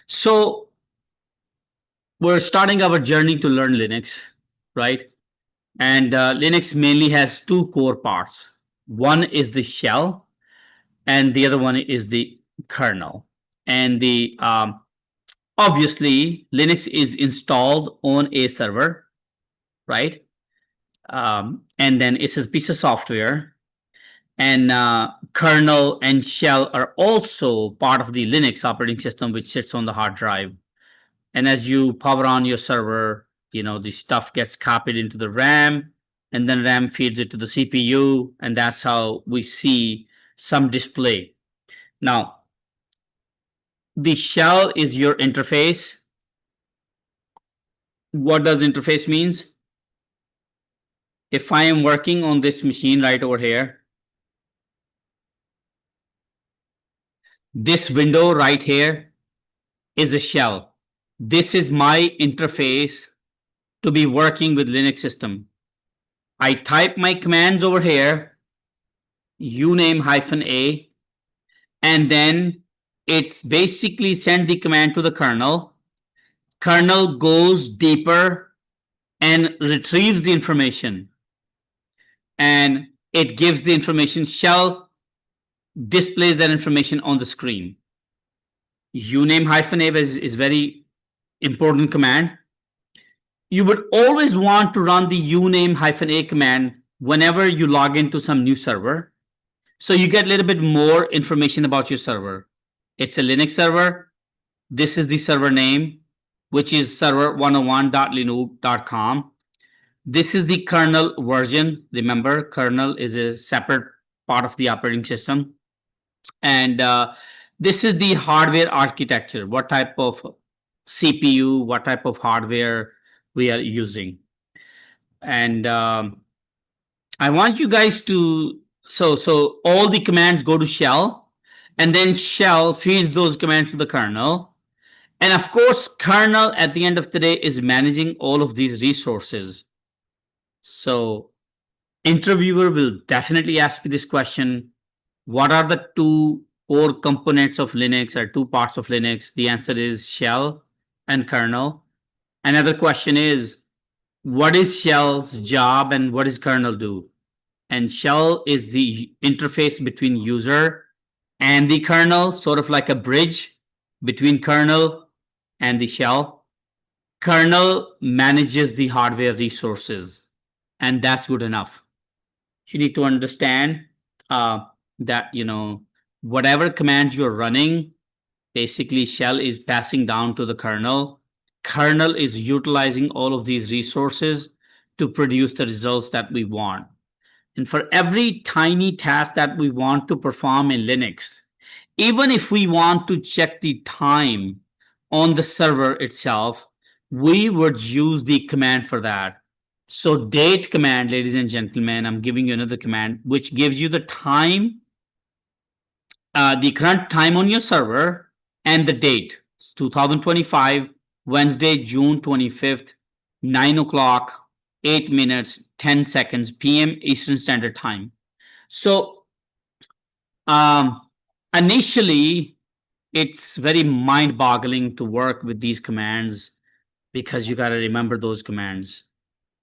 So we're starting our journey to learn Linux, right? And Linux mainly has two core parts. One is the shell, and the other one is the kernel. And the obviously Linux is installed on a server, right? And then it's a piece of software, and kernel and shell are also part of the Linux operating system, which sits on the hard drive. And as you power on your server, the stuff gets copied into the RAM, and then RAM feeds it to the CPU, and that's how we see some display. Now, the shell is your interface. What does interface means? If I am working on this machine right over here, this window right here is a shell. This is my interface to be working with Linux system. I type my commands over here, uname-a, and then it's basically send the command to the kernel. Kernel goes deeper and retrieves the information, and it gives the information. Shell displays that information on the screen. Uname-a is very important command. You would always want to run the uname-a command whenever you log into some new server, so you get a little bit more information about your server. It's a Linux server. This is the server name, which is server101.linoopt.com. This is the kernel version. Remember, kernel is a separate part of the operating system. And this is the hardware architecture. What type of CPU, what type of hardware we are using. And I want you guys to, so all the commands go to shell, and then shell feeds those commands to the kernel. And of course, kernel at the end of the day is managing all of these resources. So interviewer will definitely ask you this question: what are the two core components of Linux, or two parts of Linux? The answer is shell and kernel. Another question is, what is shell's job and what does kernel do? And shell is the interface between user and the kernel, sort of like a bridge between kernel and the shell. Kernel manages the hardware resources, and that's good enough. You need to understand that whatever commands you're running, basically shell is passing down to the kernel. Kernel is utilizing all of these resources to produce the results that we want. And for every tiny task that we want to perform in Linux, even if we want to check the time on the server itself, we would use the command for that. So date command, ladies and gentlemen, I'm giving you another command which gives you the time, the current time on your server, and the date. It's 2025, Wednesday, June 25th, 9 o'clock, 8 minutes, 10 seconds, PM Eastern Standard Time. So initially, it's very mind boggling to work with these commands because you got to remember those commands.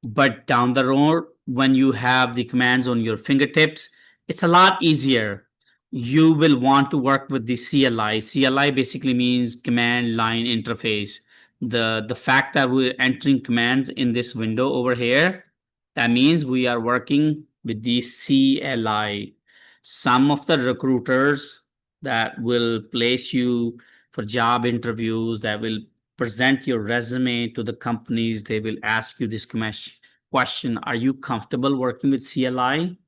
But down the road, when you have the commands on your fingertips, it's a lot easier. You will want to work with the CLI. CLI basically means command line interface. The fact that we're entering commands in this window over here, that means we are working with the CLI. Some of the recruiters that will place you for job interviews, that will present your resume to the companies, they will ask you this question: are you comfortable working with CLI?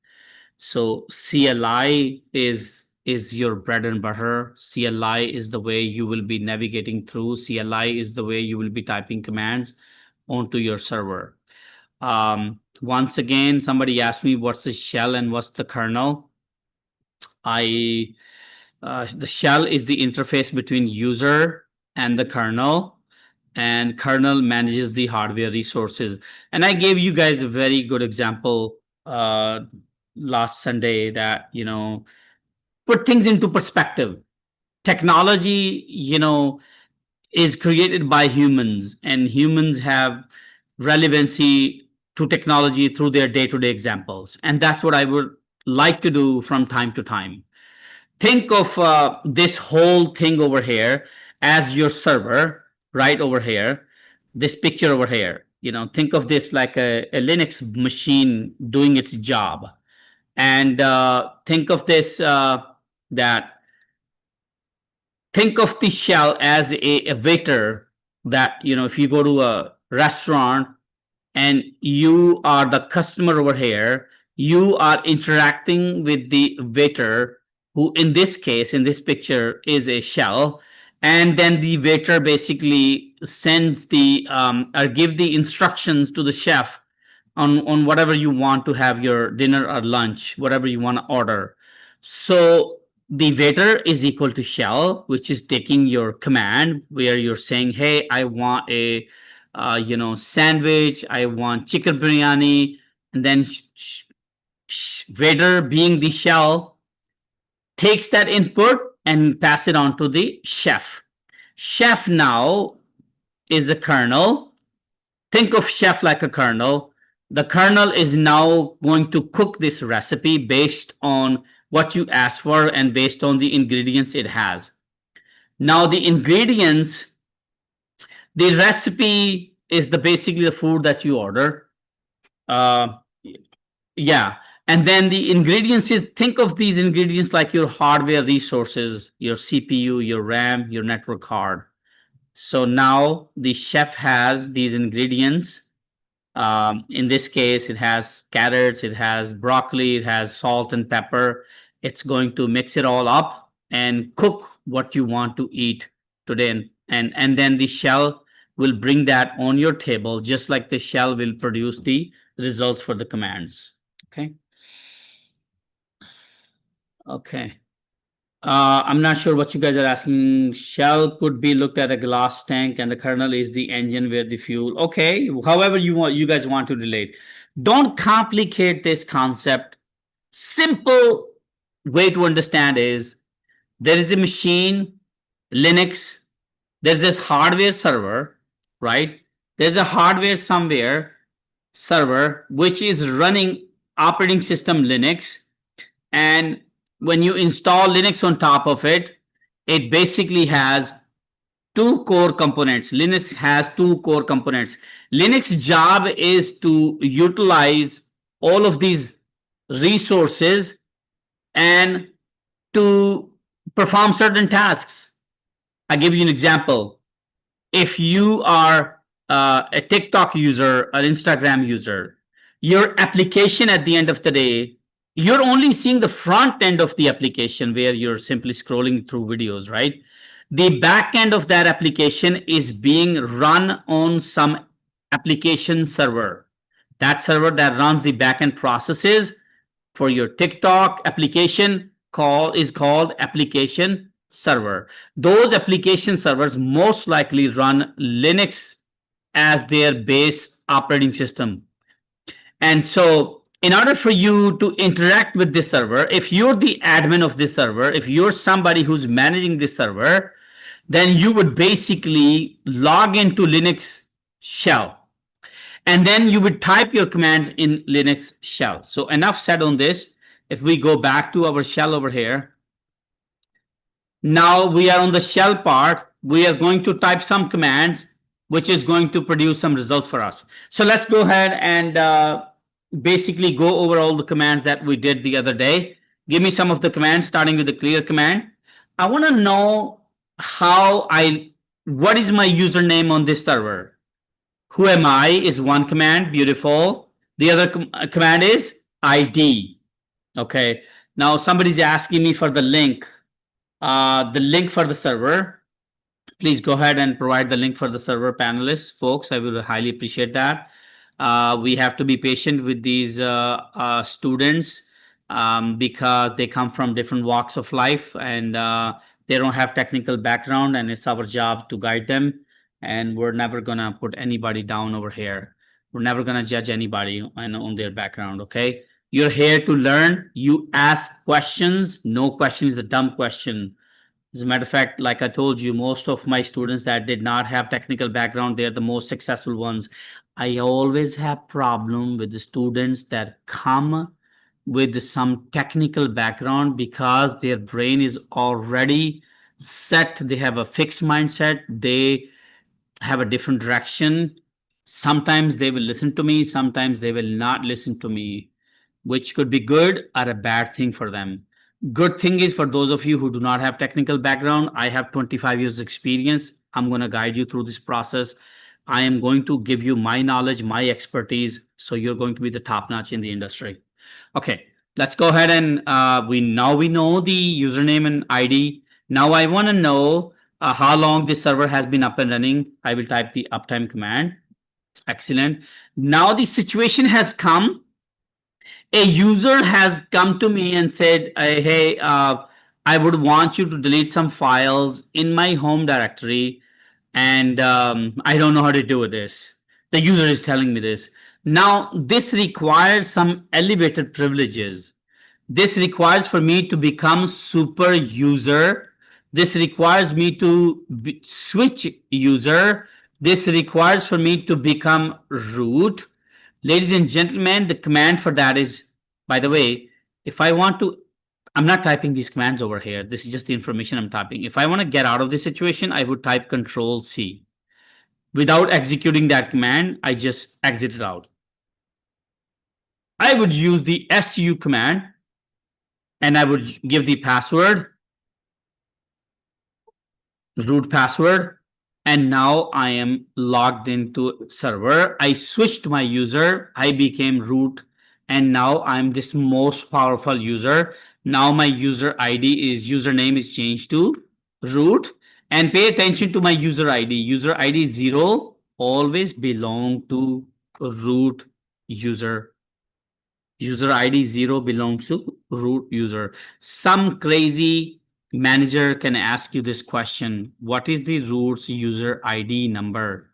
So CLI is your bread and butter. CLI is the way you will be navigating through. CLI is the way you will be typing commands onto your server. Once again, somebody asked me what's the shell and what's the kernel. The shell is the interface between user and the kernel, and kernel manages the hardware resources. And I gave you guys a very good example last Sunday that put things into perspective. Technology, is created by humans, and humans have relevancy to technology through their day-to-day examples. And that's what I would like to do from time to time. Think of this whole thing over here as your server, right over here, this picture over here. Think of this like a Linux machine doing its job. And think of this that think of the shell as a waiter that, if you go to a restaurant and you are the customer over here, you are interacting with the waiter, who in this case, in this picture, is a shell. And then the waiter basically sends the or give the instructions to the chef on whatever you want to have your dinner or lunch, whatever you want to order. So the waiter is equal to shell, which is taking your command where you're saying, hey, I want a sandwich, I want chicken biryani. And then waiter, being the shell, takes that input and pass it on to the chef. Chef now is a kernel. Think of chef like a kernel. The kernel is now going to cook this recipe based on what you asked for and based on the ingredients it has. Now the ingredients, the recipe is basically the food that you order. Yeah. And then the ingredients is, think of these ingredients like your hardware resources, your CPU, your RAM, your network card. So now the chef has these ingredients. In this case, it has carrots, it has broccoli, it has salt and pepper. It's going to mix it all up and cook what you want to eat today. And then the shell will bring that on your table, just like the shell will produce the results for the commands. Okay. Okay. I'm not sure what you guys are asking. Shell could be looked at a glass tank, and the kernel is the engine where the fuel. Okay, however you guys want to relate. Don't complicate this concept. Simple way to understand is there is a machine, Linux. There's this hardware server, right? There's a hardware somewhere server which is running operating system Linux, and when you install Linux on top of it, it basically has two core components. Linux has two core components. Linux job is to utilize all of these resources and to perform certain tasks. I'll give you an example. If you are a TikTok user, an Instagram user, your application at the end of the day, you're only seeing the front end of the application where you're simply scrolling through videos, right? The back end of that application is being run on some application server. That server that runs the backend processes for your TikTok application is called application server. Those application servers most likely run Linux as their base operating system. And so in order for you to interact with this server, if you're the admin of this server, if you're somebody who's managing this server, then you would basically log into Linux shell. And then you would type your commands in Linux shell. So enough said on this. If we go back to our shell over here, now we are on the shell part. We are going to type some commands, which is going to produce some results for us. So let's go ahead and basically go over all the commands that we did the other day. Give me some of the commands, starting with the clear command. I want to know what is my username on this server? Who am I is one command. Beautiful. The other command is ID. Okay. Now somebody's asking me for the link for the server. Please go ahead and provide the link for the server, panelists, folks. I will highly appreciate that. We have to be patient with these students because they come from different walks of life, and they don't have technical background, and it's our job to guide them. And we're never gonna put anybody down over here. We're never gonna judge anybody on their background. Okay, you're here to learn. You ask questions. No question is a dumb question. As a matter of fact, like I told you, most of my students that did not have technical background, they're the most successful ones. I always have problem with the students that come with some technical background because their brain is already set. They have a fixed mindset. They have a different direction. Sometimes they will listen to me, sometimes they will not listen to me, which could be good or a bad thing for them. Good thing is, for those of you who do not have technical background, I have 25 years experience. I'm going to guide you through this process. I am going to give you my knowledge, my expertise, so you're going to be the top notch in the industry. Okay, let's go ahead and we know the username and ID. Now I want to know how long this server has been up and running. I will type the uptime command. Excellent. Now the situation has come. A user has come to me and said, hey, I would want you to delete some files in my home directory, and I don't know how to do this. The user is telling me this. Now, this requires some elevated privileges. This requires for me to become super user. This requires me to switch user. This requires for me to become root. Ladies and gentlemen, the command for that is, by the way, if I want to, I'm not typing these commands over here. This is just the information I'm typing. If I want to get out of this situation, I would type Control C. Without executing that command, I just exit it out. I would use the SU command, and I would give the password, root password, and now I am logged into server. I switched my user, I became root, and now I'm this most powerful user. Now my user ID is, username is changed to root, and pay attention to my user ID. User ID 0 always belong to root user. User ID 0 belongs to root user. Some crazy manager can ask you this question: what is the root's user ID number?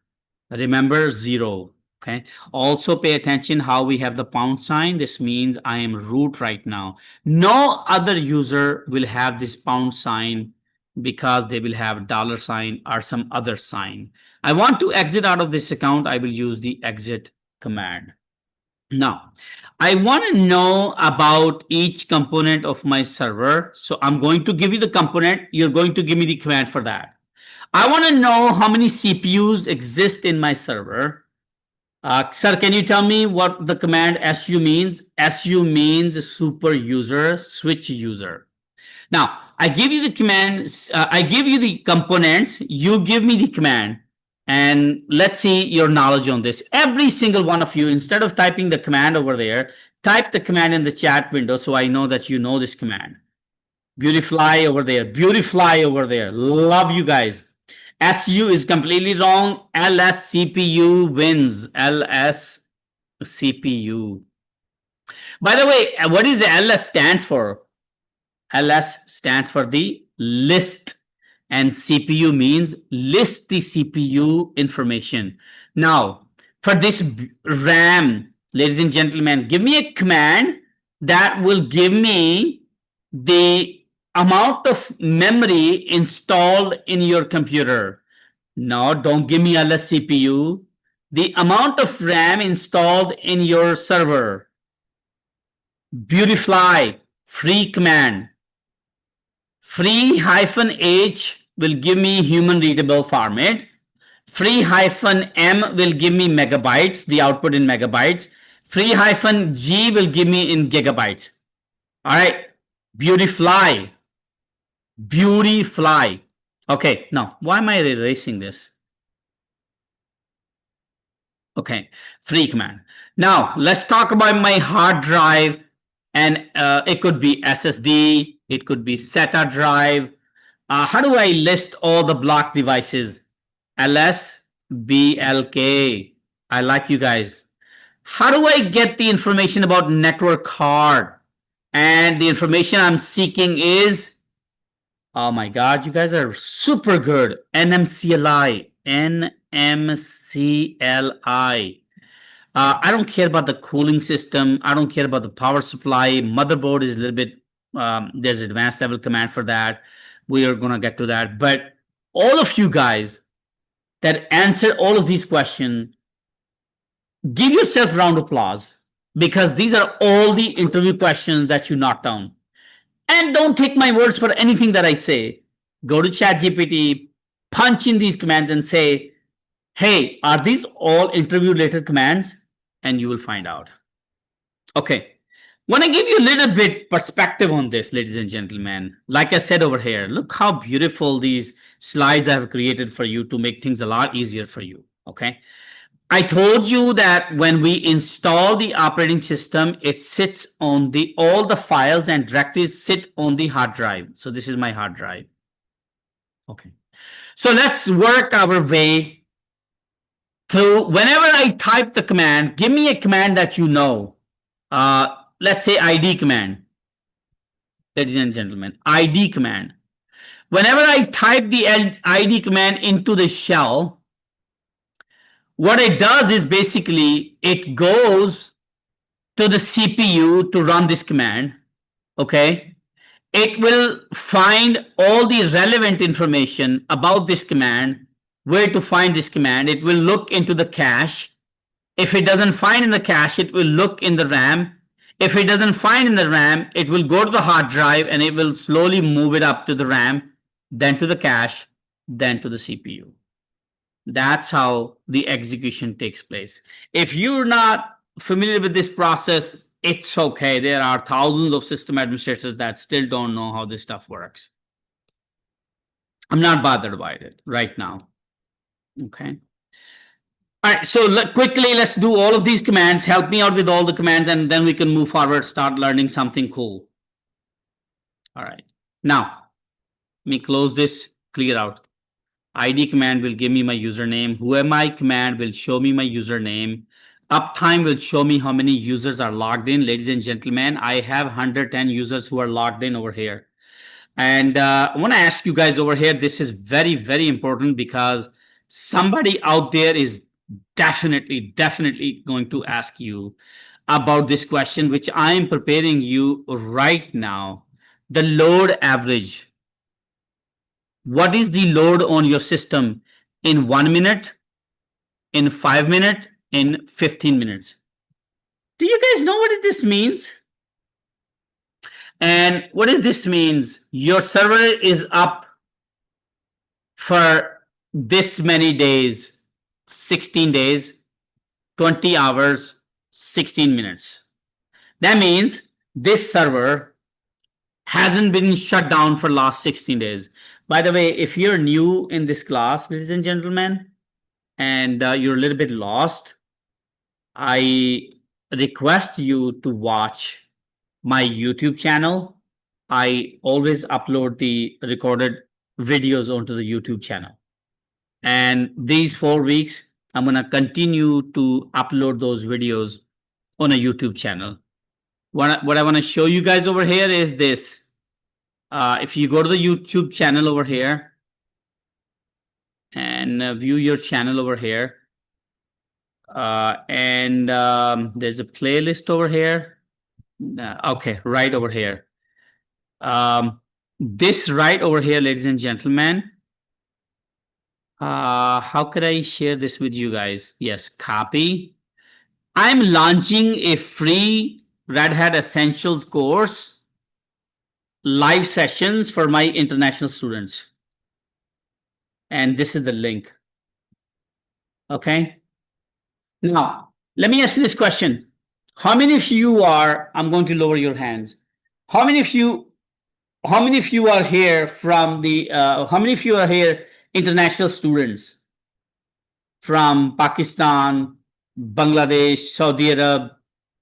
Remember 0. Okay. Also pay attention how we have the pound sign. This means I am root right now. No other user will have this pound sign because they will have dollar sign or some other sign. I want to exit out of this account. I will use the exit command. Now, I want to know about each component of my server. So I'm going to give you the component. You're going to give me the command for that. I want to know how many CPUs exist in my server. Sir, can you tell me what the command SU means? SU means super user, switch user. Now, I give you the command, I give you the components, you give me the command, and let's see your knowledge on this. Every single one of you, instead of typing the command over there, type the command in the chat window so I know that you know this command. Beautifly over there, beautifly over there. Love you guys. SU is completely wrong. LS CPU wins. LS CPU. By the way, what is the LS stands for? LS stands for the list, and CPU means list the CPU information. Now, for this RAM, ladies and gentlemen, give me a command that will give me the amount of memory installed in your computer. No, don't give me LS CPU. The amount of RAM installed in your server. Beautifly, free command. Free-h will give me human readable format. Free-m will give me megabytes, the output in megabytes. Free-g will give me in gigabytes. All right, beautifly. Beautifly. Okay, now why am I erasing this? Okay, free command. Now let's talk about my hard drive, and it could be SSD, it could be SATA drive. How do I list all the block devices? LS, BLK. I like you guys. How do I get the information about network card? And the information I'm seeking is, oh my God, you guys are super good. NMCLI, NMCLI. I don't care about the cooling system. I don't care about the power supply. Motherboard is a little bit, there's advanced level command for that. We are going to get to that. But all of you guys that answer all of these questions, give yourself a round of applause, because these are all the interview questions that you knocked down. And don't take my words for anything that I say. Go to ChatGPT, punch in these commands and say, hey, are these all interview related commands? And you will find out. Okay. Want to give you a little bit perspective on this, ladies and gentlemen. Like I said over here, look how beautiful these slides I have created for you to make things a lot easier for you. Okay. I told you that when we install the operating system, it sits on the all the files and directories sit on the hard drive. So this is my hard drive. Okay. So let's work our way through. Whenever I type the command, give me a command that you know. Let's say ID command. Ladies and gentlemen, ID command. Whenever I type the ID command into the shell, what it does is basically it goes to the CPU to run this command. Okay. It will find all the relevant information about this command, where to find this command. It will look into the cache. If it doesn't find in the cache, it will look in the RAM. If it doesn't find in the RAM, it will go to the hard drive and it will slowly move it up to the RAM, then to the cache, then to the CPU. That's how the execution takes place. If you're not familiar with this process, it's okay. There are thousands of system administrators that still don't know how this stuff works. I'm not bothered by it right now. Okay. All right, so quickly, let's do all of these commands. Help me out with all the commands, and then we can move forward, start learning something cool. All right. Now, let me close this, clear out. ID command will give me my username. Whoami command will show me my username. Uptime will show me how many users are logged in. Ladies and gentlemen, I have 110 users who are logged in over here. And I want to ask you guys over here, this is very, very important, because somebody out there is definitely going to ask you about this question, which I am preparing you right now. The load average. What is the load on your system in 1 minute, in 5 minutes, in 15 minutes? Do you guys know what this means? And what does this means? Your server is up for this many days, 16 days, 20 hours, 16 minutes. That means this server hasn't been shut down for last 16 days. By the way, if you're new in this class, ladies and gentlemen, and you're a little bit lost, I request you to watch my YouTube channel. I always upload the recorded videos onto the YouTube channel. And these 4 weeks, I'm going to continue to upload those videos on a YouTube channel. What I want to show you guys over here is this. If you go to the YouTube channel over here and view your channel over here, and there's a playlist over here. Okay, right over here. This right over here, ladies and gentlemen. How could I share this with you guys? Yes, copy. I'm launching a free Red Hat Essentials course, live sessions for my international students. And this is the link. Okay. Now, let me ask you this question. How many of you are, I'm going to lower your hands. How many of you are here from the, how many of you are here international students from Pakistan, Bangladesh, Saudi Arab?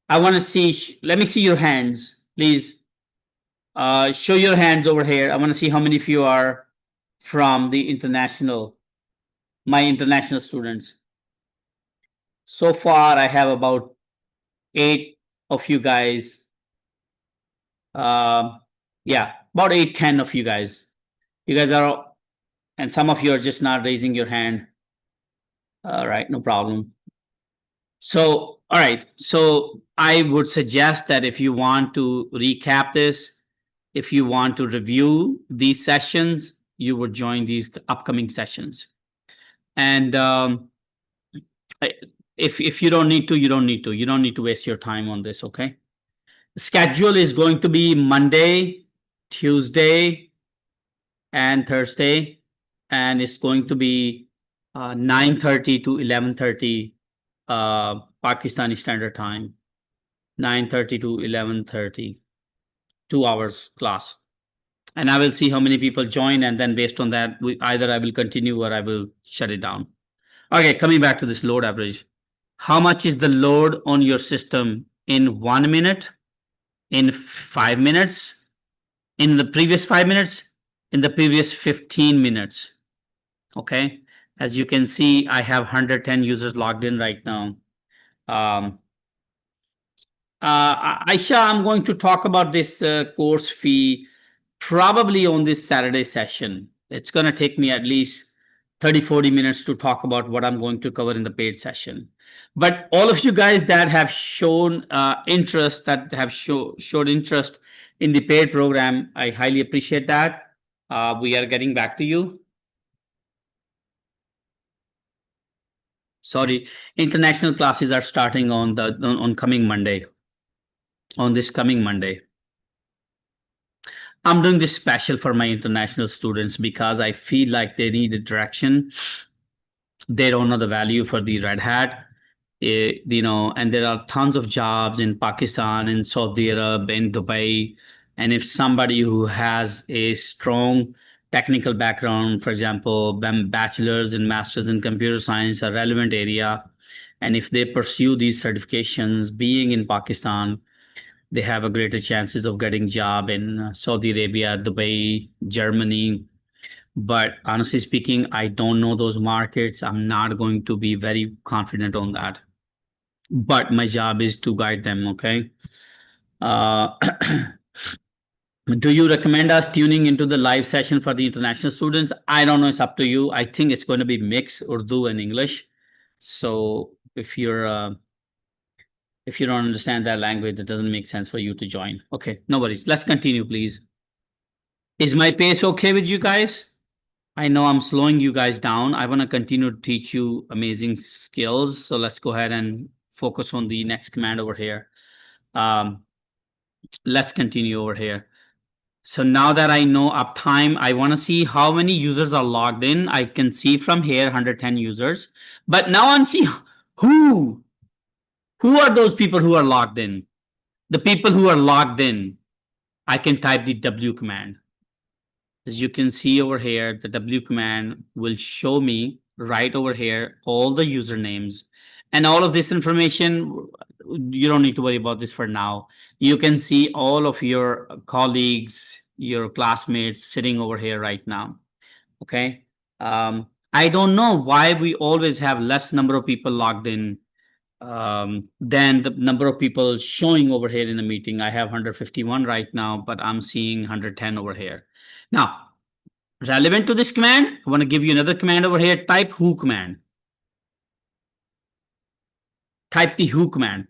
I want to see, let me see your hands, please. Show your hands over here. I want to see how many of you are from the international, my international students. So far, I have about 8 of you guys. Yeah, about 8, 10 of you guys. You guys are, and some of you are just not raising your hand. All right, no problem. So, all right. So I would suggest that if you want to recap this, If you want to review these sessions, you would join these upcoming sessions. And if you don't need to, you don't need to. You don't need to waste your time on this, okay? Schedule is going to be Monday, Tuesday, and Thursday, and it's going to be 9:30 to 11:30 Pakistani Standard Time. 9:30 to 11:30, 2 hours class. And I will see how many people join, and then based on that, either I will continue or I will shut it down. Okay, coming back to this load average. How much is the load on your system in 1 minute, in 5 minutes, in the previous 5 minutes, in the previous 15 minutes? Okay, as you can see, I have 110 users logged in right now. Aisha, I'm going to talk about this course fee probably on this Saturday session. It's going to take me at least 30-40 minutes to talk about what I'm going to cover in the paid session. But all of you guys that have shown interest, that have showed interest in the paid program, I highly appreciate that. We are getting back to you. Sorry, international classes are starting on coming Monday. On this coming Monday. I'm doing this special for my international students because I feel like they need a direction. They don't know the value for the Red Hat, and there are tons of jobs in Pakistan, in Saudi Arabia, in Dubai. And if somebody who has a strong technical background, for example, bachelor's and master's in computer science, a relevant area, and if they pursue these certifications, being in Pakistan, they have a greater chances of getting job in Saudi Arabia, Dubai, Germany. But honestly speaking, I don't know those markets. I'm not going to be very confident on that. But my job is to guide them, okay? Do you recommend us tuning into the live session for the international students? I don't know. It's up to you. I think it's going to be mixed Urdu and English. So if you don't understand that language, it doesn't make sense for you to join. Okay, no worries. Let's continue, please. Is my pace okay with you guys? I know I'm slowing you guys down. I want to continue to teach you amazing skills. So let's go ahead and focus on the next command over here. Let's continue over here. So now that I know uptime, I want to see how many users are logged in. I can see from here 110 users. But now I'm seeing who are those people who are logged in? The people who are logged in, I can type the W command. As you can see over here, the W command will show me right over here all the usernames, and all of this information. You don't need to worry about this for now. You can see all of your colleagues, your classmates sitting over here right now. Okay. I don't know why we always have less number of people logged in than the number of people showing over here in the meeting. I have 151 right now, but I'm seeing 110 over here. Now, relevant to this command, I want to give you another command over here. Type who command. Type the who command.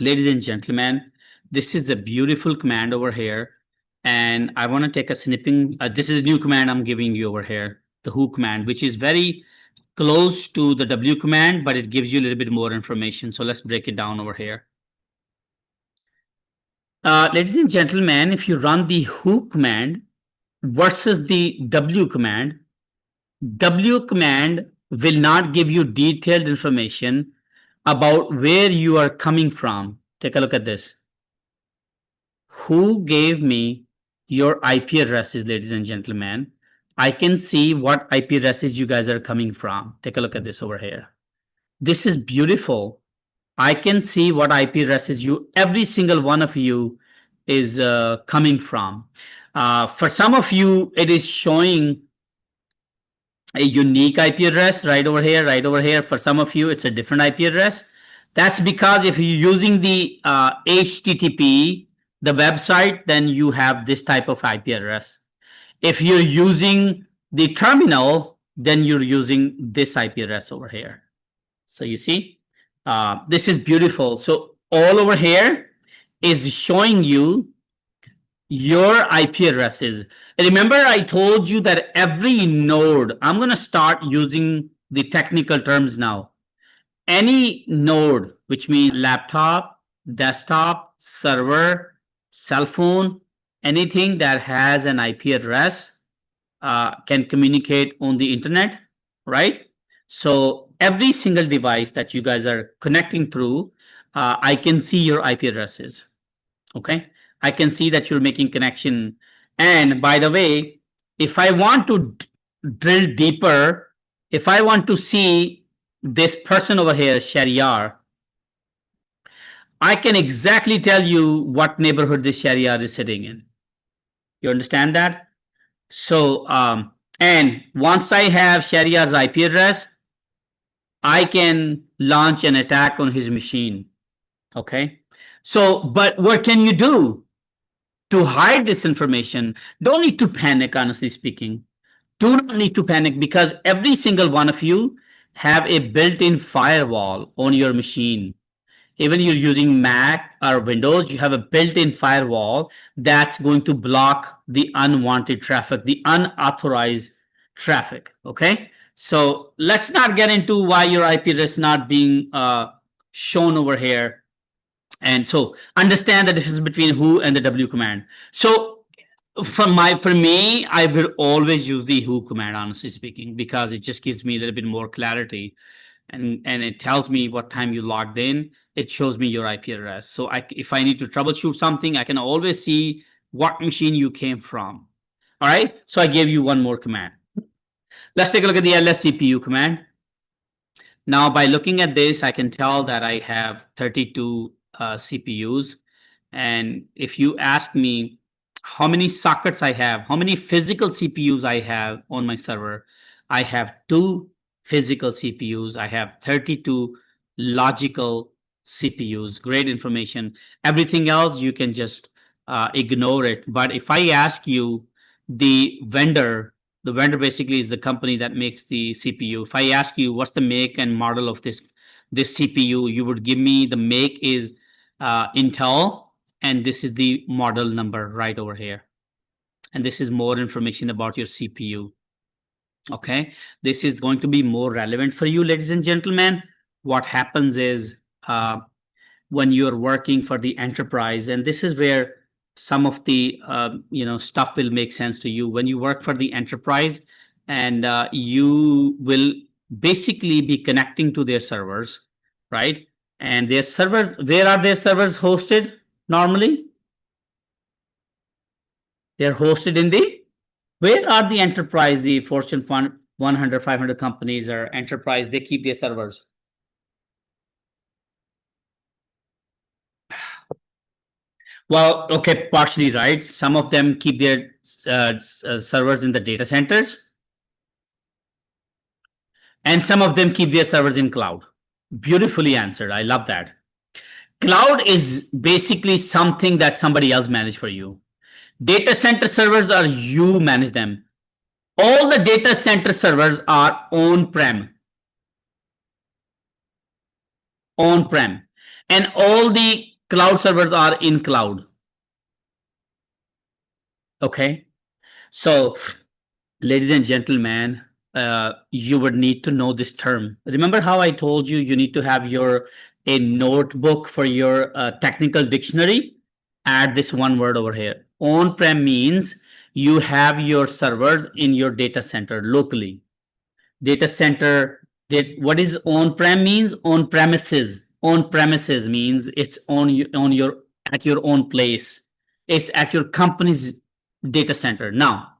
Ladies and gentlemen, this is a beautiful command over here. And I want to take a snipping. This is a new command I'm giving you over here, the who command, which is very close to the W command, but it gives you a little bit more information. So let's break it down over here. Ladies and gentlemen, if you run the who command versus the W command will not give you detailed information about where you are coming from. Take a look at this. Who gave me your IP addresses, ladies and gentlemen? I can see what IP addresses you guys are coming from. Take a look at this over here. This is beautiful. I can see what IP addresses every single one of you is coming from. For some of you, it is showing a unique IP address right over here, right over here. For some of you, it's a different IP address. That's because if you're using the HTTP, the website, then you have this type of IP address. If you're using the terminal, then you're using this IP address over here. So you see, this is beautiful. So all over here is showing you your IP addresses. Remember, I told you that every node, I'm going to start using the technical terms now. Any node, which means laptop, desktop, server, cell phone, anything that has an IP address can communicate on the internet, right? So every single device that you guys are connecting through, I can see your IP addresses. Okay, I can see that you're making connection. And by the way, if I want to drill deeper, if I want to see this person over here, Shariar, I can exactly tell you what neighborhood this Shariar is sitting in. You understand that? So, and once I have Shariar's IP address, I can launch an attack on his machine. Okay. So, but what can you do to hide this information? Don't need to panic, honestly speaking. Do not need to panic, because every single one of you have a built-in firewall on your machine. Even you're using Mac or Windows, you have a built-in firewall that's going to block the unwanted traffic, the unauthorized traffic. Okay. So let's not get into why your IP address is not being shown over here. And so understand the difference between who and the W command. So for me, I will always use the who command, honestly speaking, because it just gives me a little bit more clarity, and it tells me what time you logged in. It shows me your IP address. So if I need to troubleshoot something, I can always see what machine you came from. All right. So I gave you one more command. Let's take a look at the ls CPU command. Now, by looking at this, I can tell that I have 32 CPUs. And if you ask me how many sockets I have, how many physical CPUs I have on my server, I have 2 physical CPUs. I have 32 logical CPUs. Great information. Everything else, you can just ignore it. But if I ask you the vendor basically is the company that makes the CPU. If I ask you what's the make and model of this CPU, you would give me the make is Intel, and this is the model number right over here. And this is more information about your CPU. Okay, this is going to be more relevant for you, ladies and gentlemen. What happens is when you're working for the enterprise, and this is where some of the stuff will make sense to you. When you work for the enterprise, and you will basically be connecting to their servers, right? And their servers, where are their servers hosted normally? They're hosted in the, where are the enterprise, the Fortune 100, 500 companies or enterprise, they keep their servers? Well, okay, partially right. Some of them keep their servers in the data centers, and some of them keep their servers in cloud. Beautifully answered. I love that. Cloud is basically something that somebody else manage for you. Data center servers are you manage them. All the data center servers are on-prem. On-prem. And all the cloud servers are in cloud. Okay. So, ladies and gentlemen, you would need to know this term. Remember how I told you need to have a notebook for your technical dictionary? Add this one word over here. On-prem means you have your servers in your data center locally. Data center, what is on-prem means? On premises. On premises means it's on your at your own place. It's at your company's data center. Now,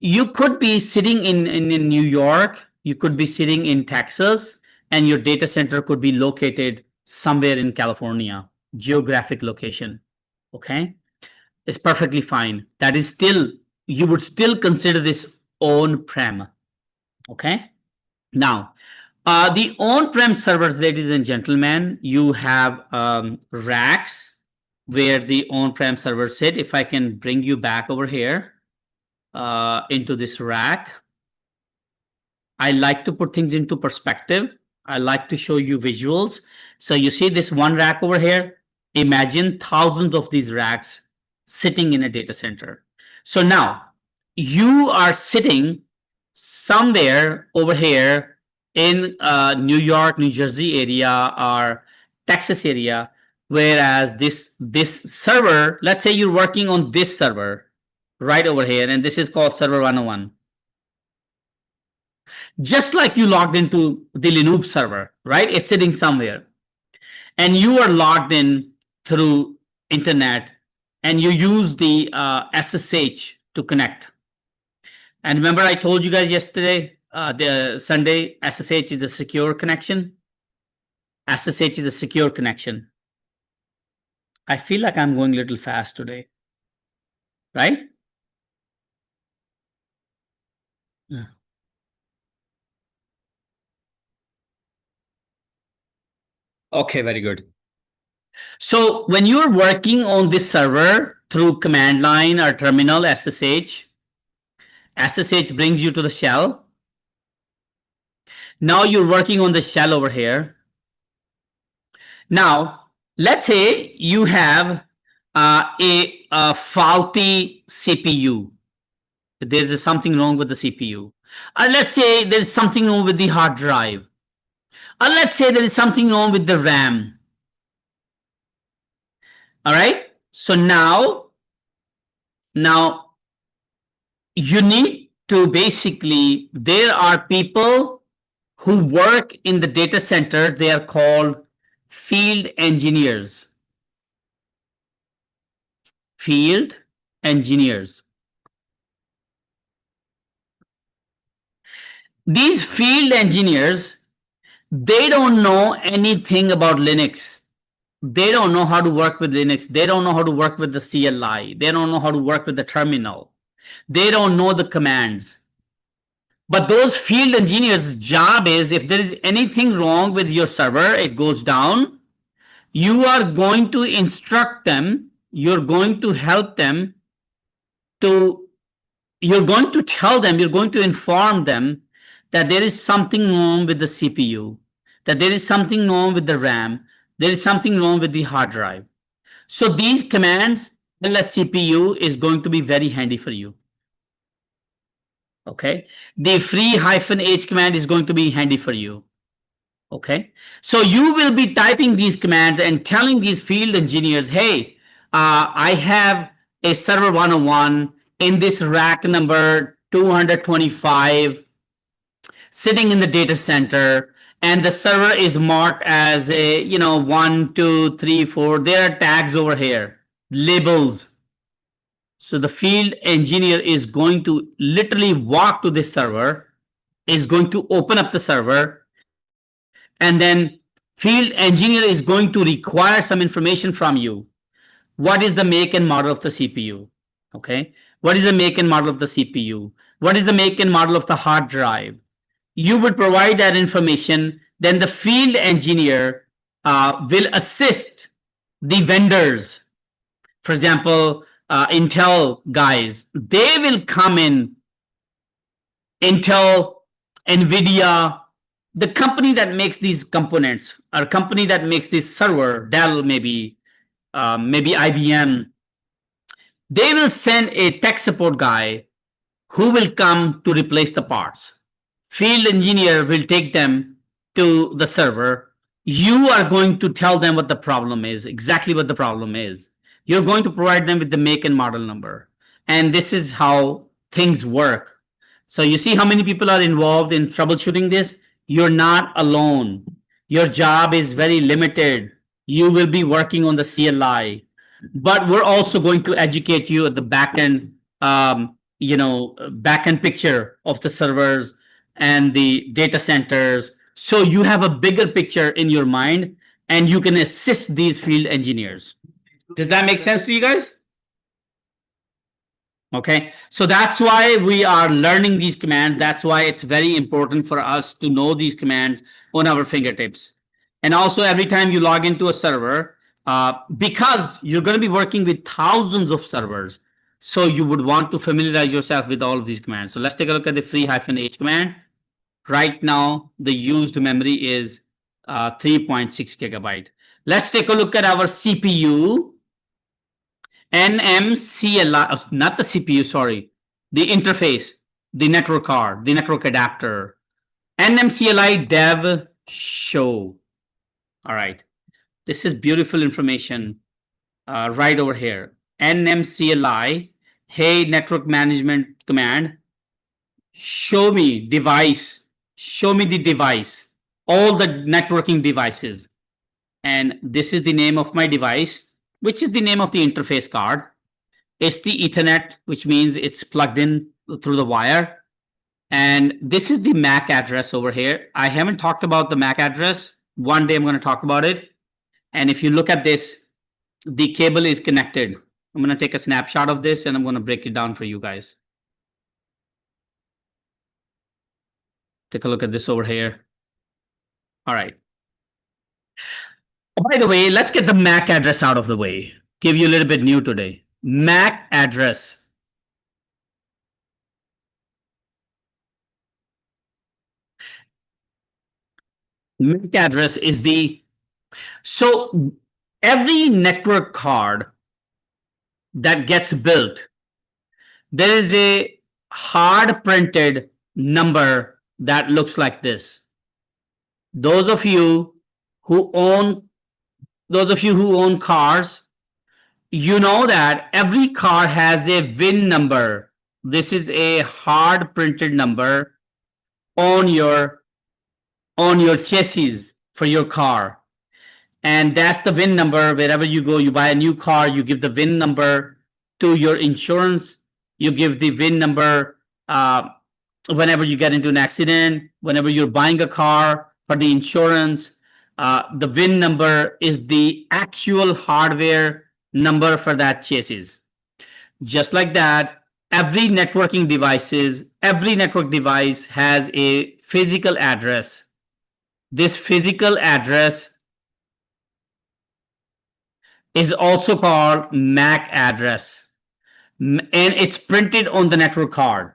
you could be sitting in New York, you could be sitting in Texas, and your data center could be located somewhere in California, geographic location. Okay, it's perfectly fine. That is still, you would still consider this on-prem. Okay, now the on-prem servers, ladies and gentlemen, you have racks where the on-prem servers sit. If I can bring you back over here into this rack, I like to put things into perspective. I like to show you visuals. So you see this one rack over here. Imagine thousands of these racks sitting in a data center. So now you are sitting somewhere over here in New York, New Jersey area or Texas area, whereas this server, let's say you're working on this server right over here, and this is called server 101. Just like you logged into the Linoopt server, right? It's sitting somewhere, and you are logged in through internet, and you use the SSH to connect. And remember, I told you guys yesterday, the Sunday, SSH is a secure connection. SSH is a secure connection. I feel like I'm going a little fast today, right? Yeah. Okay, very good. So when you're working on this server through command line or terminal SSH, SSH brings you to the shell. Now you're working on the shell over here. Now, let's say you have a faulty CPU. There's something wrong with the CPU. Let's say there's something wrong with the hard drive. Let's say there is something wrong with the RAM. All right. So now you need to basically, there are people who work in the data centers. They are called field engineers. Field engineers. These field engineers, they don't know anything about Linux. They don't know how to work with Linux. They don't know how to work with the CLI. They don't know how to work with the terminal. They don't know the commands. But those field engineers' job is, if there is anything wrong with your server, it goes down, you are going to instruct them, you're going to help them to, you're going to tell them, you're going to inform them that there is something wrong with the CPU, that there is something wrong with the RAM, there is something wrong with the hard drive. So these commands, ls CPU, is going to be very handy for you. Okay. The free -h command is going to be handy for you. Okay. So you will be typing these commands and telling these field engineers, hey, I have a server 101 in this rack number 225 sitting in the data center, and the server is marked as a, 1, 2, 3, 4. There are tags over here, labels. So the field engineer is going to literally walk to this server, is going to open up the server, and then field engineer is going to require some information from you. What is the make and model of the CPU? Okay. What is the make and model of the CPU? What is the make and model of the hard drive? You would provide that information. Then the field engineer will assist the vendors. For example, Intel guys, they will come in. Intel, NVIDIA, the company that makes these components, or company that makes this server, Dell maybe, maybe IBM, they will send a tech support guy who will come to replace the parts. Field engineer will take them to the server. You are going to tell them what the problem is, exactly what the problem is. You're going to provide them with the make and model number. And this is how things work. So you see how many people are involved in troubleshooting this? You're not alone. Your job is very limited. You will be working on the CLI, but we're also going to educate you at the back end, back end picture of the servers and the data centers. So you have a bigger picture in your mind and you can assist these field engineers. Does that make sense to you guys? Okay, so that's why we are learning these commands. That's why it's very important for us to know these commands on our fingertips. And also, every time you log into a server, because you're going to be working with thousands of servers, so you would want to familiarize yourself with all of these commands. So let's take a look at the free -h command. Right now, the used memory is 3.6 gigabyte. Let's take a look at our CPU. NMCLI, not the CPU, sorry, the interface, the network card, the network adapter. NMCLI dev show. All right. This is beautiful information right over here. NMCLI, hey, network management command, show me device, show me the device, all the networking devices. And this is the name of my device, which is the name of the interface card. It's the Ethernet, which means it's plugged in through the wire. And this is the MAC address over here. I haven't talked about the MAC address. One day I'm going to talk about it. And if you look at this, the cable is connected. I'm going to take a snapshot of this and I'm going to break it down for you guys. Take a look at this over here. All right. By the way, let's get the MAC address out of the way. Give you a little bit new today. MAC address. MAC address is the, so every network card that gets built, there is a hard printed number that looks like this. Those of you who own cars, you know that every car has a VIN number. This is a hard printed number on your chassis for your car. And that's the VIN number. Wherever you go, you buy a new car, you give the VIN number to your insurance. You give the VIN number whenever you get into an accident, whenever you're buying a car for the insurance. The VIN number is the actual hardware number for that chassis. Just like that, every network device has a physical address. This physical address is also called MAC address, and it's printed on the network card.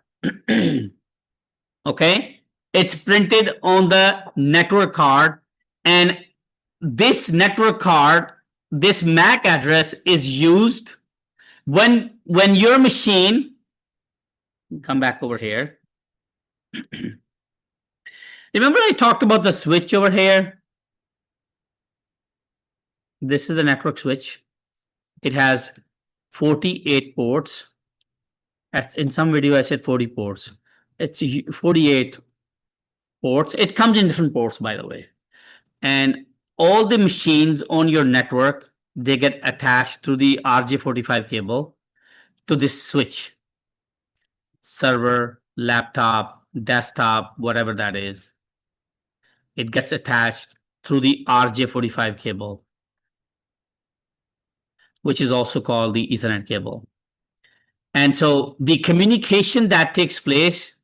Okay, it's printed on the network card, and this network card, this MAC address is used when your machine, come back over here. Remember I talked about the switch over here? This is the network switch. It has 48 ports. In some video I said 40 ports. It's 48 ports. It comes in different ports, by the way. And all the machines on your network, they get attached through the RJ45 cable to this switch. Server, laptop, desktop, whatever that is. It gets attached through the RJ45 cable, which is also called the Ethernet cable. And so the communication that takes place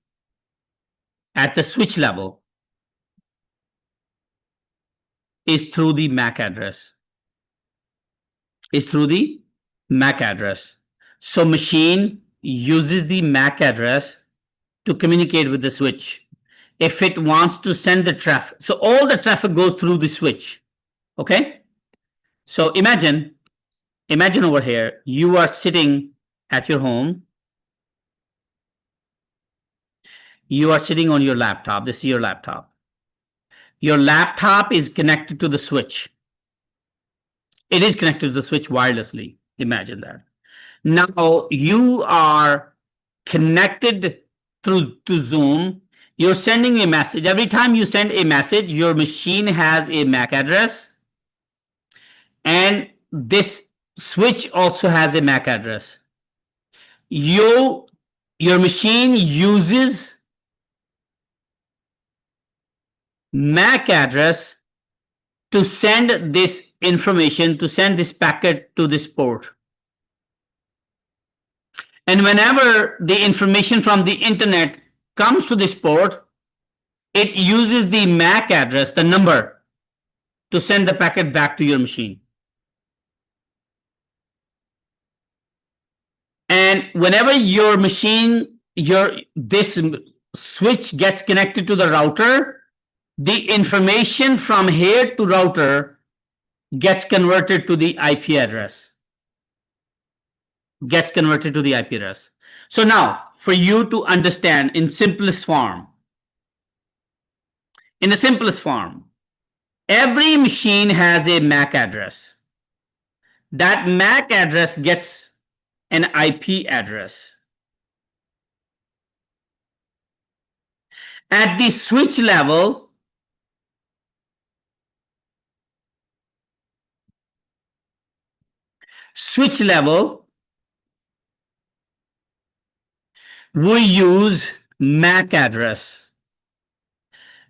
at the switch level is through the MAC address. So machine uses the MAC address to communicate with the switch. If it wants to send the traffic, so all the traffic goes through the switch. Okay. So imagine over here, you are sitting at your home. You are sitting on your laptop. This is your laptop. Your laptop is connected to the switch. It is connected to the switch wirelessly. Imagine that. Now you are connected to Zoom. You're sending a message. Every time you send a message, your machine has a MAC address. And this switch also has a MAC address. Your machine uses MAC address to send this information, to send this packet to this port. And whenever the information from the internet comes to this port, it uses the MAC address, the number, to send the packet back to your machine. And whenever your machine, this switch gets connected to the router, the information from here to router gets converted to the IP address. gets converted to the IP address. So now, for you to understand in simplest form, every machine has a MAC address. That MAC address gets an IP address. At the switch level, we use MAC address.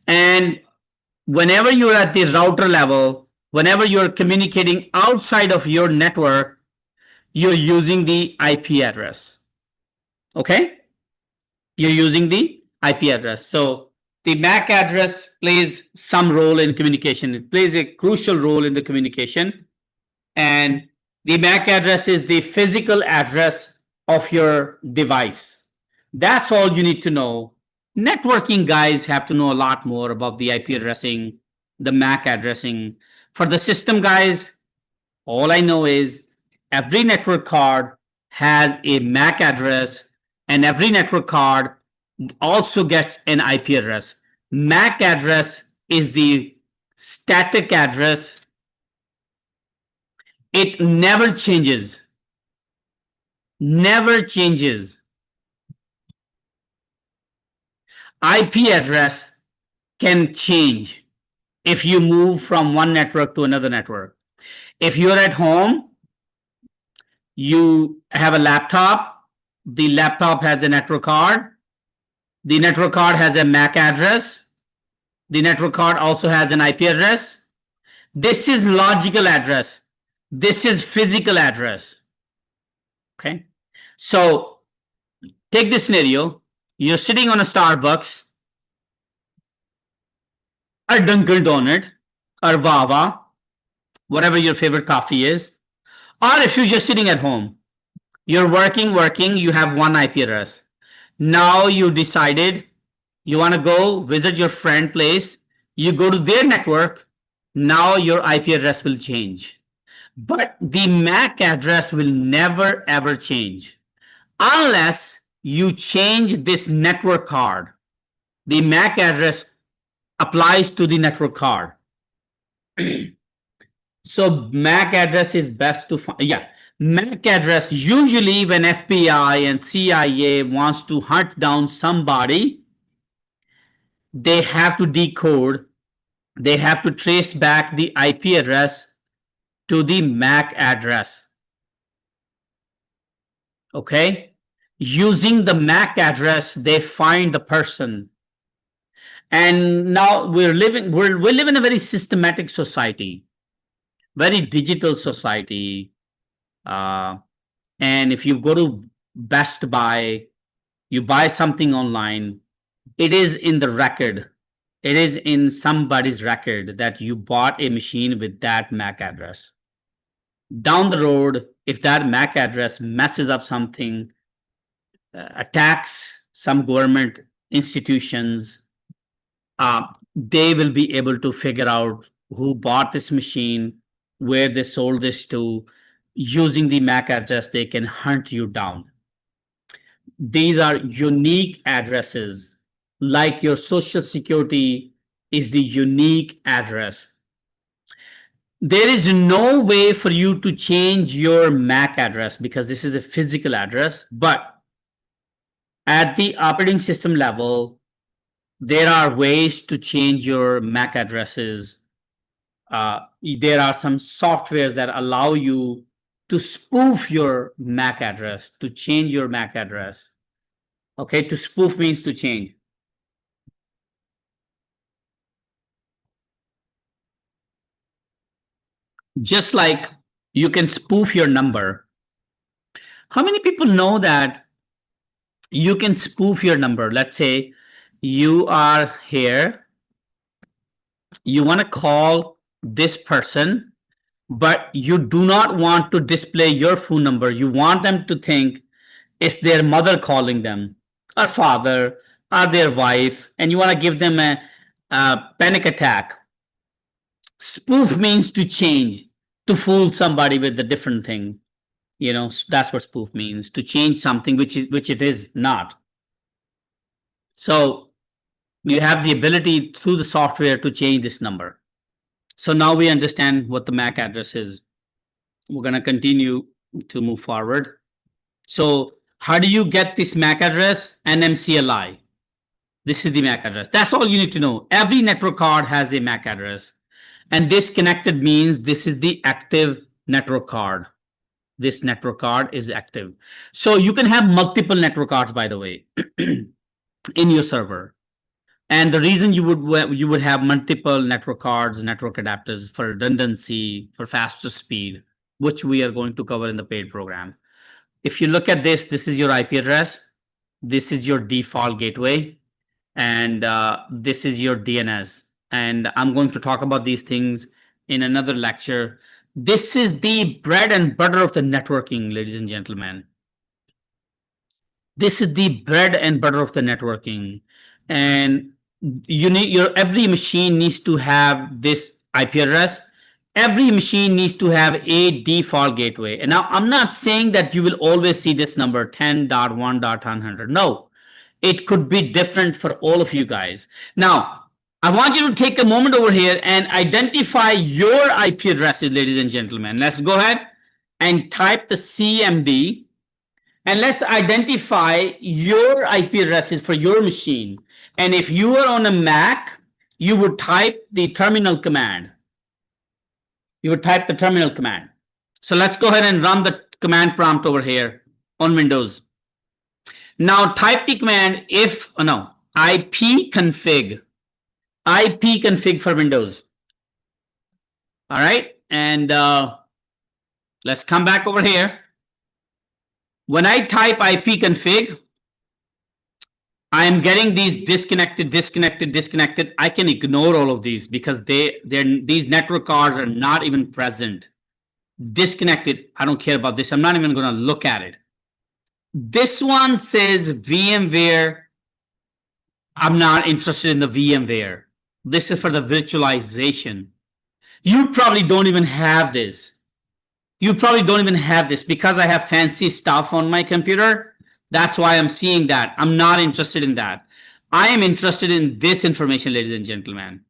And whenever you're at the router level, whenever you're communicating outside of your network, you're using the IP address. Okay? You're using the IP address. So the MAC address plays some role in communication. It plays a crucial role in the communication. And the MAC address is the physical address of your device. That's all you need to know. Networking guys have to know a lot more about the IP addressing, the MAC addressing. For the system guys, all I know is every network card has a MAC address, and every network card also gets an IP address. MAC address is the static address. It never changes. Never changes. IP address can change if you move from one network to another network. If you're at home, you have a laptop, the laptop has a network card, the network card has a MAC address, the network card also has an IP address. This is logical address. This is physical address. Okay. So take this scenario. You're sitting on a Starbucks, or Dunkin' Donut, or Wawa, whatever your favorite coffee is. Or if you're just sitting at home, you're working, you have one IP address. Now you decided you want to go visit your friend place. You go to their network. Now your IP address will change. But the MAC address will never ever change unless you change this network card. The MAC address applies to the network card. So MAC address is best to find. Yeah, MAC address, usually when FBI and CIA wants to hunt down somebody, they have to decode, they have to trace back the IP address to the MAC address. Okay? Using the MAC address, they find the person. And now we live in a very systematic society, very digital society. And if you go to Best Buy, you buy something online, it is in the record. It is in somebody's record that you bought a machine with that MAC address. Down the road, if that MAC address messes up something, attacks some government institutions, they will be able to figure out who bought this machine, where they sold this to. Using the MAC address, they can hunt you down. These are unique addresses, like your social security is the unique address. There is no way for you to change your MAC address because this is a physical address, but at the operating system level, there are ways to change your MAC addresses. There are some softwares that allow you to spoof your MAC address, to change your MAC address. Okay, to spoof means to change. Just like you can spoof your number. How many people know that you can spoof your number? Let's say you are here, you want to call this person, but you do not want to display your phone number. You want them to think it's their mother calling them, or father, or their wife, and you want to give them a panic attack. Spoof means to change, to fool somebody with a different thing. That's what spoof means, to change something which it is not. So you have the ability through the software to change this number. So now we understand what the MAC address is. We're going to continue to move forward. So how do you get this MAC address? NMCLI. This is the MAC address. That's all you need to know. Every network card has a MAC address. And disconnected means this is the active network card. This network card is active. So you can have multiple network cards, by the way, in your server. And the reason you would have multiple network cards, network adapters for redundancy, for faster speed, which we are going to cover in the paid program. If you look at this is your IP address. This is your default gateway. And this is your DNS. And I'm going to talk about these things in another lecture. This is the bread and butter of the networking, ladies and gentlemen. This is the bread and butter of the networking. And you need every machine needs to have this IP address. Every machine needs to have a default gateway. And now I'm not saying that you will always see this number 10.1.100. No, it could be different for all of you guys. Now, I want you to take a moment over here and identify your IP addresses, ladies and gentlemen. Let's go ahead and type the CMD and let's identify your IP addresses for your machine. And if you are on a Mac, you would type the terminal command. You would type the terminal command. So let's go ahead and run the command prompt over here on Windows. Now type the command ipconfig for Windows. All right. And let's come back over here. When I type ipconfig, I am getting these disconnected. I can ignore all of these because these network cards are not even present. Disconnected. I don't care about this. I'm not even going to look at it. This one says VMware. I'm not interested in the VMware. This is for the virtualization. You probably don't even have this. Because I have fancy stuff on my computer. That's why I'm seeing that. I'm not interested in that. I am interested in this information, ladies and gentlemen.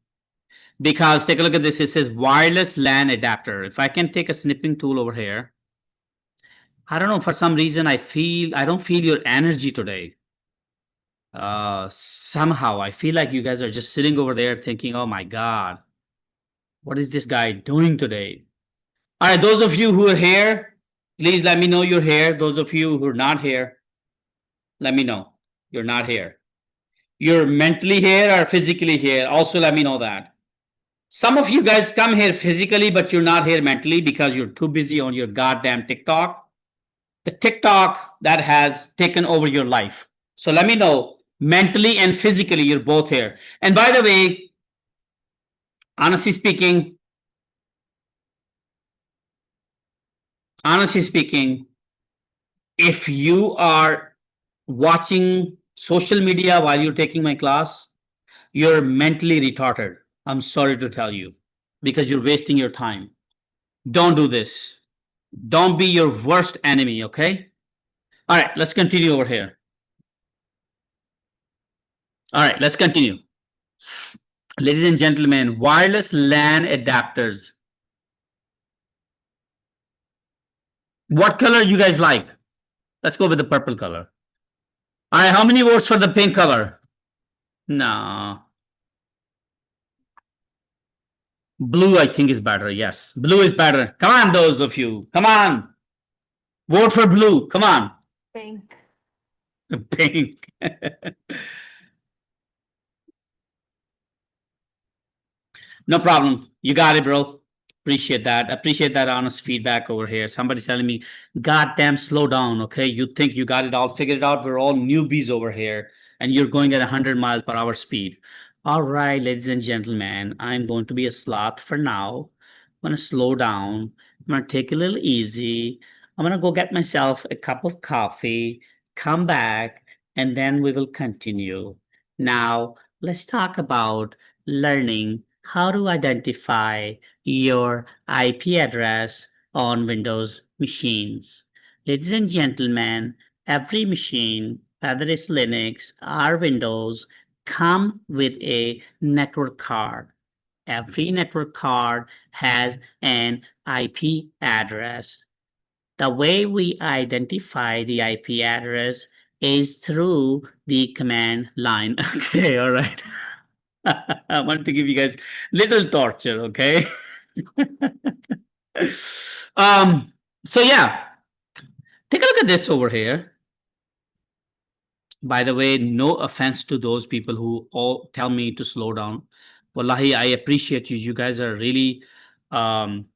Because take a look at this. It says wireless LAN adapter. If I can take a snipping tool over here. I don't know, for some reason I don't feel your energy today. Somehow I feel like you guys are just sitting over there thinking, oh my God, what is this guy doing today? All right, those of you who are here, please let me know you're here. Those of you who are not here, let me know you're not here. You're mentally here or physically here. Also, let me know that. Some of you guys come here physically, but you're not here mentally because you're too busy on your goddamn TikTok. The TikTok that has taken over your life. So let me know mentally and physically you're both here. And by the way, honestly speaking, if you are watching social media while you're taking my class, you're mentally retarded. I'm sorry to tell you, because you're wasting your time. Don't do this. Don't be your worst enemy, okay? All right, let's continue over here. All right, let's continue. Ladies and gentlemen, wireless LAN adapters. What color you guys like? Let's go with the purple color. All right, how many votes for the pink color? No. Blue, I think, is better. Yes, blue is better. Come on, those of you. Come on. Vote for blue. Come on. Pink. Pink. No problem. You got it, bro. Appreciate that. Appreciate that honest feedback over here. Somebody's telling me, goddamn, slow down. Okay. You think you got it all figured out. We're all newbies over here and you're going at 100 miles per hour speed. All right, ladies and gentlemen, I'm going to be a sloth for now. I'm going to slow down. I'm going to take it a little easy. I'm going to go get myself a cup of coffee, come back, and then we will continue. Now, let's talk about learning how to identify your IP address on Windows machines. Ladies and gentlemen, every machine, whether it's Linux or Windows, come with a network card. Every network card has an IP address. The way we identify the IP address is through the command line. Okay, all right. I want to give you guys little torture, okay? um, so yeah, take a look at this over here. By the way, no offense to those people who all tell me to slow down. Wallahi, I appreciate you. You guys are really um,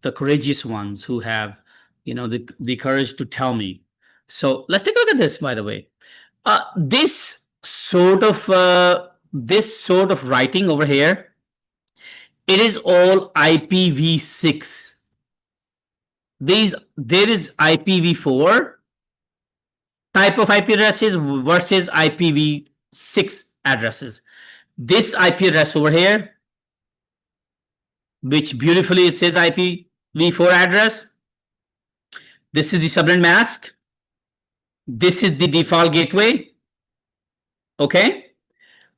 the courageous ones who have, the courage to tell me. So let's take a look at this. By the way, this sort of writing over here, it is all IPv6. There is IPv4 type of IP addresses versus IPv6 addresses. This IP address over here, which beautifully it says IPv4 address. This is the subnet mask. This is the default gateway. Okay.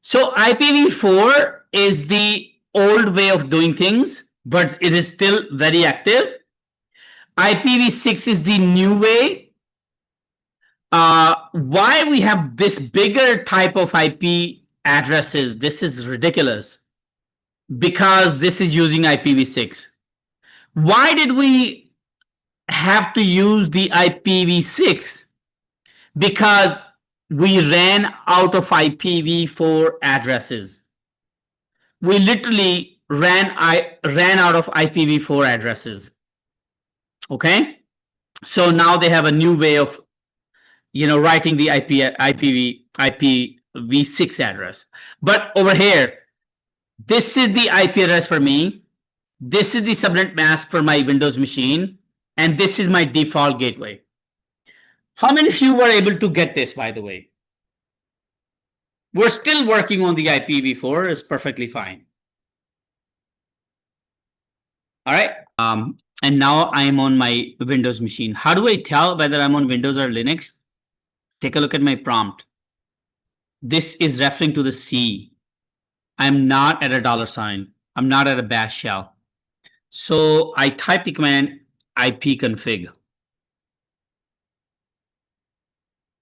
So IPv4 is the old way of doing things, but it is still very active. IPv6 is the new way. Why we have this bigger type of IP addresses? This is ridiculous because this is using IPv6. Why did we have to use the IPv6? Because we ran out of IPv4 addresses. We literally ran out of IPv4 addresses. Okay, so now they have a new way of writing the IPv6 address. But over here, this is the IP address for me. This is the subnet mask for my Windows machine, and this is my default gateway. How many of you were able to get this, by the way? We're still working on the IPv4. It's perfectly fine. All right. And now I'm on my Windows machine. How do I tell whether I'm on Windows or Linux? Take a look at my prompt. This is referring to the C. I'm not at a $sign. I'm not at a bash shell. So I type the command ipconfig.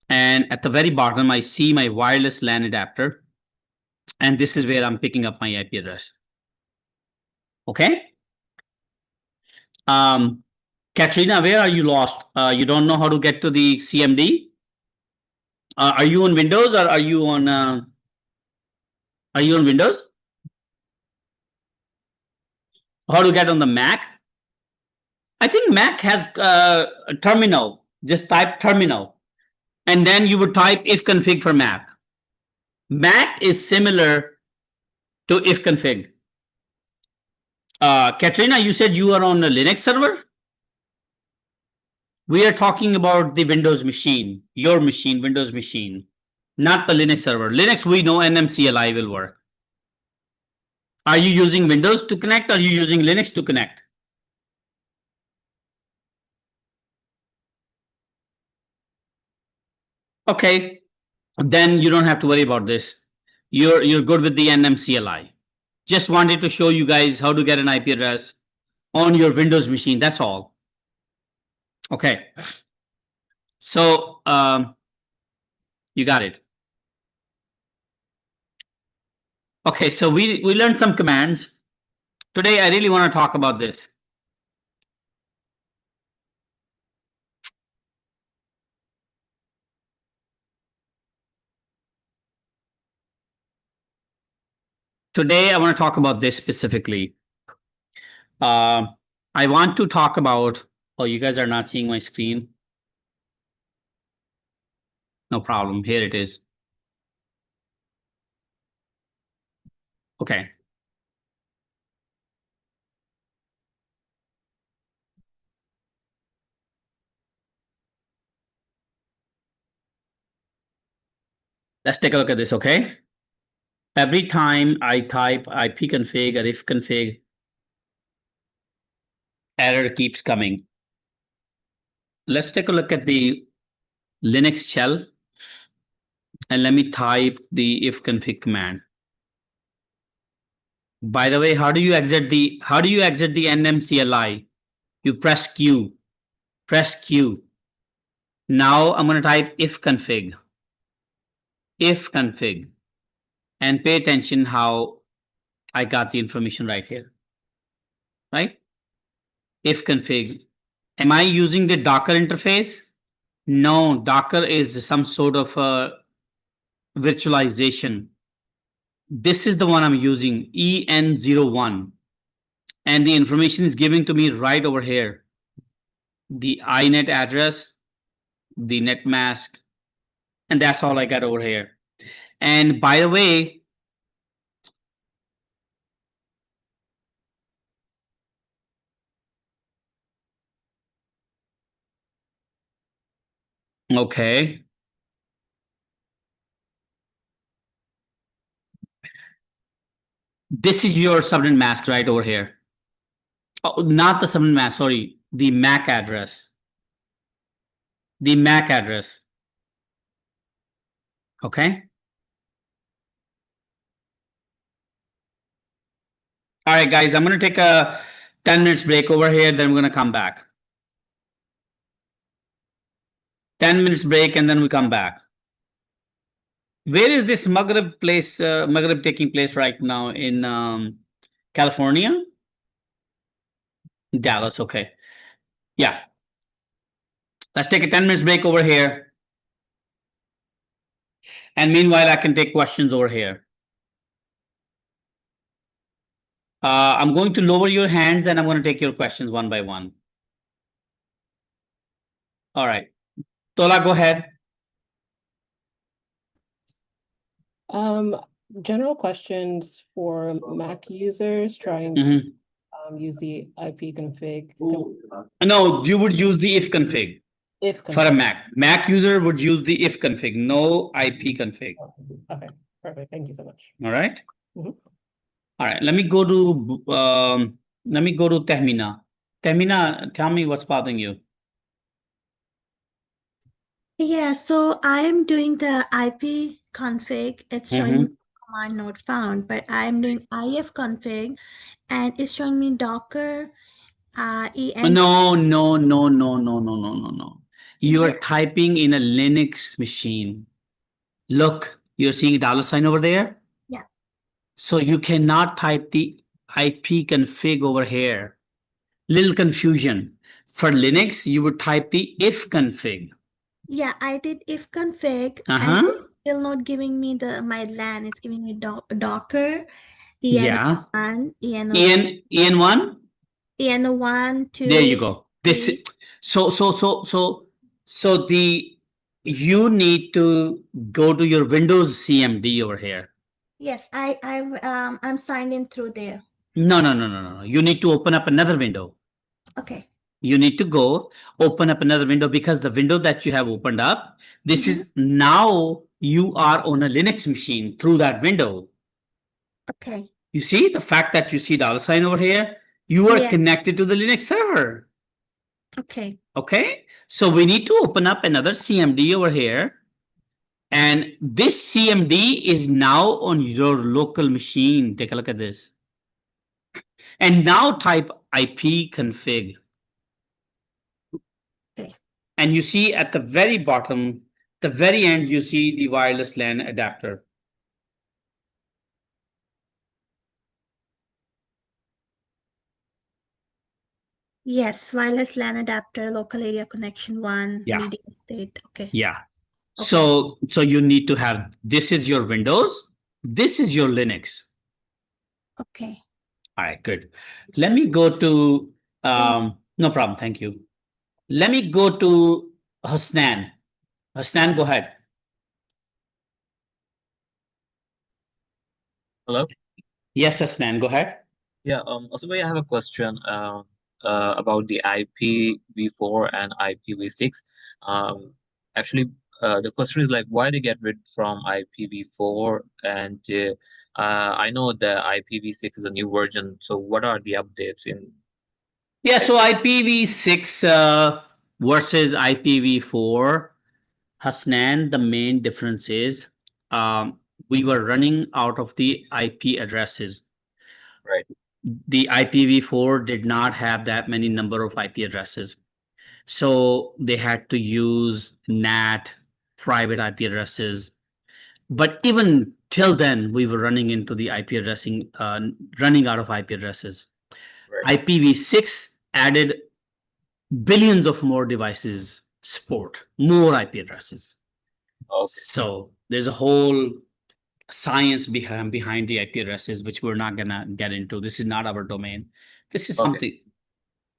And at the very bottom, I see my wireless LAN adapter. And this is where I'm picking up my IP address. Okay. Katrina, where are you lost? You don't know how to get to the CMD? Are you on Windows or are you on Windows? How to get on the Mac? I think Mac has a terminal. Just type terminal. And then you would type ifconfig for Mac. Mac is similar to ifconfig. Katrina, you said you are on a Linux server? We are talking about the Windows machine, your machine, Windows machine, not the Linux server. Linux, we know NMCLI will work. Are you using Windows to connect or are you using Linux to connect? Okay, then you don't have to worry about this. You're good with the NMCLI. Just wanted to show you guys how to get an IP address on your Windows machine. That's all. Okay. So you got it. Okay, so we learned some commands. Today, I really want to talk about this. Today, I want to talk about this specifically. I want to talk about, oh, you guys are not seeing my screen. No problem. Here it is. Okay. Let's take a look at this, okay? Every time I type ipconfig or ifconfig, error keeps coming. let's take a look at the Linux shell, and let me type the ifconfig command. By the way, how do you exit the nmcli? You press Q. Press Q. Now I'm going to type ifconfig. Ifconfig. And pay attention how I got the information right here. Right? Ifconfig. Am I using the Docker interface? No, Docker is some sort of a virtualization. This is the one I'm using, EN01. And the information is giving to me right over here. The inet address, the net mask, and that's all I got over here. And by the way, okay. This is your subnet mask right over here. Oh, not the subnet mask, sorry, the MAC address. The MAC address. Okay. All right, guys, I'm going to take a 10 minutes break over here, then we're going to come back. 10 minutes break, and then we come back. Where is this Maghreb place, Maghreb taking place right now in California? Dallas, okay. Yeah. Let's take a 10 minutes break over here. And meanwhile, I can take questions over here. I'm going to lower your hands and I'm going to take your questions one by one. All right. Tola, go ahead. General questions for Mac users trying to use the ipconfig. No, you would use the ifconfig. For a Mac. Mac user would use the ifconfig, no ipconfig. Okay, perfect. Thank you so much. All right. All right. Let me go to Tehmina. Tehmina, tell me what's bothering you. Yeah, so I'm doing the IP config. It's showing command not found, but I'm doing ifconfig and it's showing me Docker, EN. No. You are typing in a Linux machine. Look, you're seeing a $sign over there? Yeah. So you cannot type the IP config over here. Little confusion. For Linux, you would type the if config. Yeah, I did ifconfig and it's still not giving me my LAN. It's giving me Docker, EN1, EN1? EN1 to There you go. This so you need to go to your Windows CMD over here. Yes, I'm signed in through there. No. You need to open up another window. Okay. You need to go open up another window because the window that you have opened up, this is now you are on a Linux machine through that window. Okay. You see the fact that you see $sign over here, you are connected to the Linux server. Okay. Okay. So we need to open up another CMD over here. And this CMD is now on your local machine. Take a look at this. And now type ipconfig. Okay. And you see at the very bottom, the very end, you see the wireless LAN adapter. Yes, wireless LAN adapter, local area connection 1, media state. Okay. Yeah. Okay. So you need to have, this is your Windows, this is your Linux. Okay. All right, good. Let me go to, no problem, thank you. Let me go to Hasnan. Hasnan, go ahead. Hello? Yes, Hasnan, go ahead. Yeah, also I have a question about the IPv4 and IPv6. Actually, the question is like, why they get rid from IPv4? And I know the IPv6 is a new version. So what are the updates in? Yeah, so IPv6, versus IPv4, Hasnan, the main difference is we were running out of the IP addresses. Right. The IPv4 did not have that many number of IP addresses. So they had to use NAT, private IP addresses. But even till then, we were running into the IP addressing, running out of IP addresses. Right. IPv6 added billions of more devices support, more IP addresses. Okay. So there's a whole science behind the IP addresses, which we're not gonna get into. This is not our domain. This is Okay. something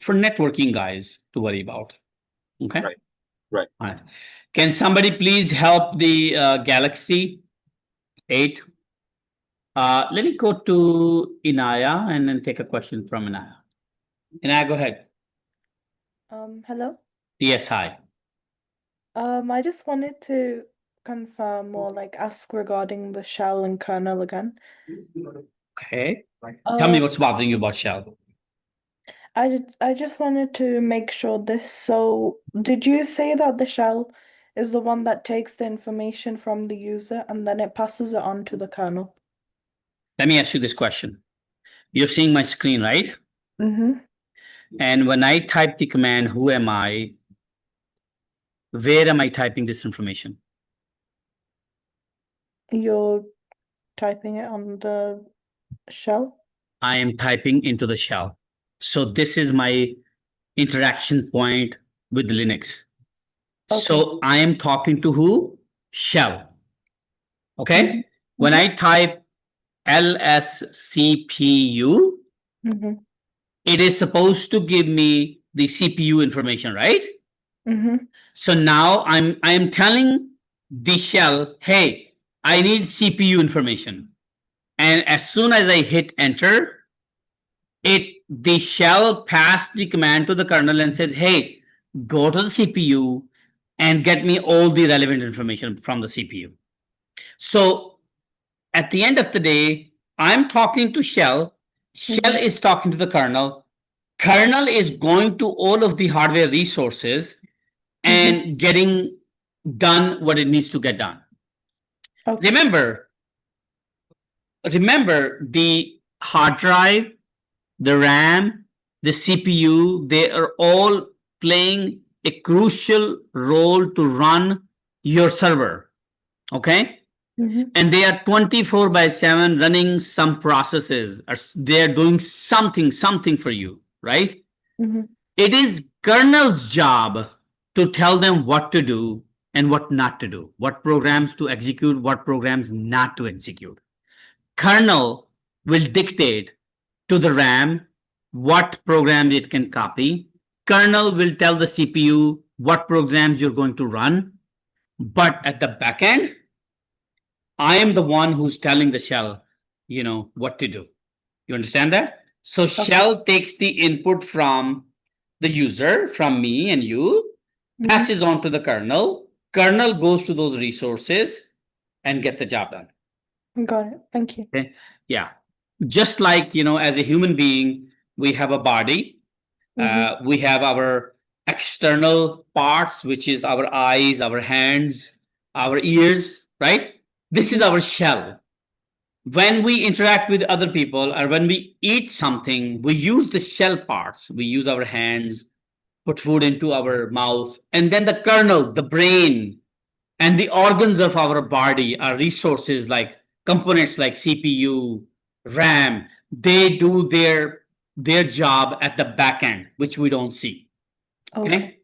for networking guys to worry about. Okay. Right. Right. All right. Can somebody please help the Galaxy 8? Let me go to Inaya and then take a question from Inaya. Inaya, go ahead. Hello. Yes, hi. I just wanted to confirm or like ask regarding the shell and kernel again. Okay. Tell me Uh, what's bothering you about shell. I just wanted to make sure this. So, did you say that the shell is the one that takes the information from the user and then it passes it on to the kernel? Let me ask you this question. You're seeing my screen, right? Mm-hmm. And when I type the command, who am I? Where am I typing this information? You're typing it on the shell? I am typing into the shell. So this is my interaction point with Linux. Okay. So I am talking to who? Shell. Okay. Mhm. When I type lscpu, Mm-hmm. it is supposed to give me the CPU information, right? Mm-hmm. So now I am telling the shell, hey, I need CPU information. And as soon as I hit enter, the shell pass the command to the kernel and says, hey, go to the CPU and get me all the relevant information from the CPU. So at the end of the day, I'm talking to shell. Shell Mhm. is talking to the kernel. Kernel is going to all of the hardware resources and getting done what it needs to get done. Okay. Remember the hard drive, the RAM, the CPU, they are all playing a crucial role to run your server. Okay. Mhm. And they are 24/7 running some processes, or they're doing something for you, right? Mhm. It is kernel's job to tell them what to do and what not to do, what programs to execute, what programs not to execute. Kernel will dictate to the RAM what programs it can copy. Kernel will tell the CPU what programs you're going to run. But at the back end, I am the one who's telling the shell, what to do. You understand that? So shell takes the input from the user, from me and you, passes on to the kernel. Kernel goes to those resources and get the job done. Got it. Thank you. Okay. Yeah. Just like, as a human being, we have a body. We have our external parts, which is our eyes, our hands, our ears, right? This is our shell. When we interact with other people or when we eat something, we use the shell parts. We use our hands, put food into our mouth, and then the kernel, the brain, and the organs of our body are resources like components like CPU, RAM. They do their job at the back end, which we don't see. Okay.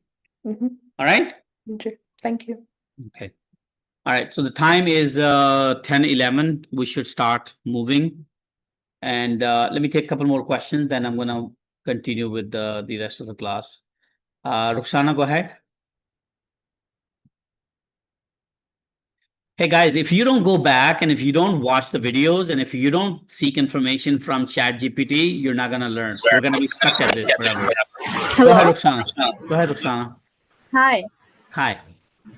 Mhm. All right. Okay. Thank you. Okay. All right. So the time is 10:11. We should start moving. And let me take a couple more questions, then I'm going to continue with the rest of the class. Roxana, go ahead. Hey guys, if you don't go back and if you don't watch the videos and if you don't seek information from ChatGPT, you're not going to learn. We're going to be stuck at this forever. Go ahead, Hello. Roxana. Go ahead, Roxana. Hi. Hi.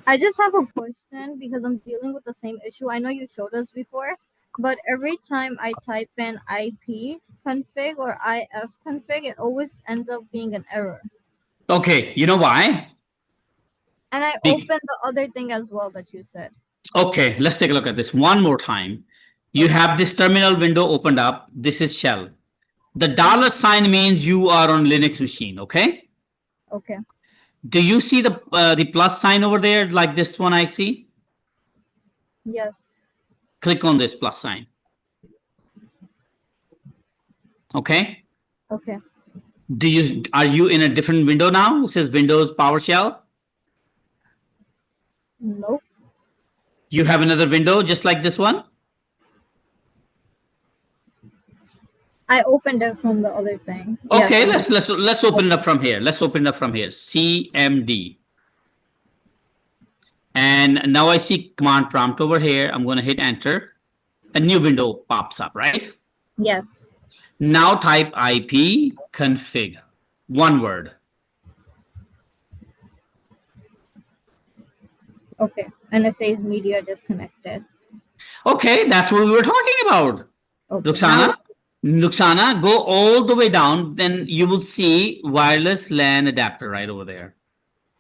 I just have a question because I'm dealing with the same issue. I know you showed us before, but every time I type in IP config or IF config, it always ends up being an error. Okay, you know why? And I opened the other thing as well that you said. Okay, let's take a look at this one more time. You have this terminal window opened up. This is shell. The dollar sign means you are on Linux machine, okay? Okay. Do you see the plus sign over there, like this one I see? Yes. Click on this plus sign. Okay. Okay. Are you in a different window now? It says Windows PowerShell. Nope. You have another window just like this one. I opened it from the other thing. Okay, Yes, let's open it up from here. Let's open it up from here. CMD. And now I see command prompt over here. I'm going to hit enter. A new window pops up, right? Yes. Now type IP config. One word. Okay. And it says media disconnected. Okay, that's what we were talking about. Okay. Luxana, go all the way down. Then you will see wireless LAN adapter right over there.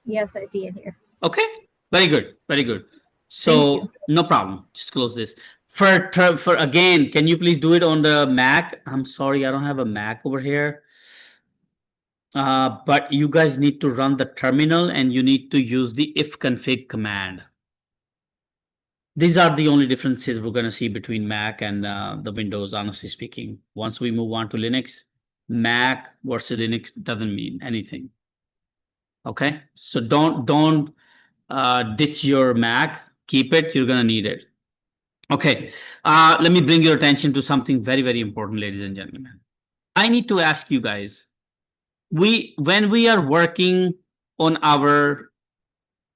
Yes, I see it here. Okay, very good, very good. So no problem. Just close this. For again, can you please do it on the Mac? I'm sorry, I don't have a Mac over here. But you guys need to run the terminal and you need to use the ifconfig command. These are the only differences we're going to see between Mac and the Windows, honestly speaking. Once we move on to Linux, Mac versus Linux doesn't mean anything. Okay, so don't ditch your Mac. Keep it. You're going to need it. Okay, let me bring your attention to something very, very important, ladies and gentlemen. I need to ask you guys, when we are working on our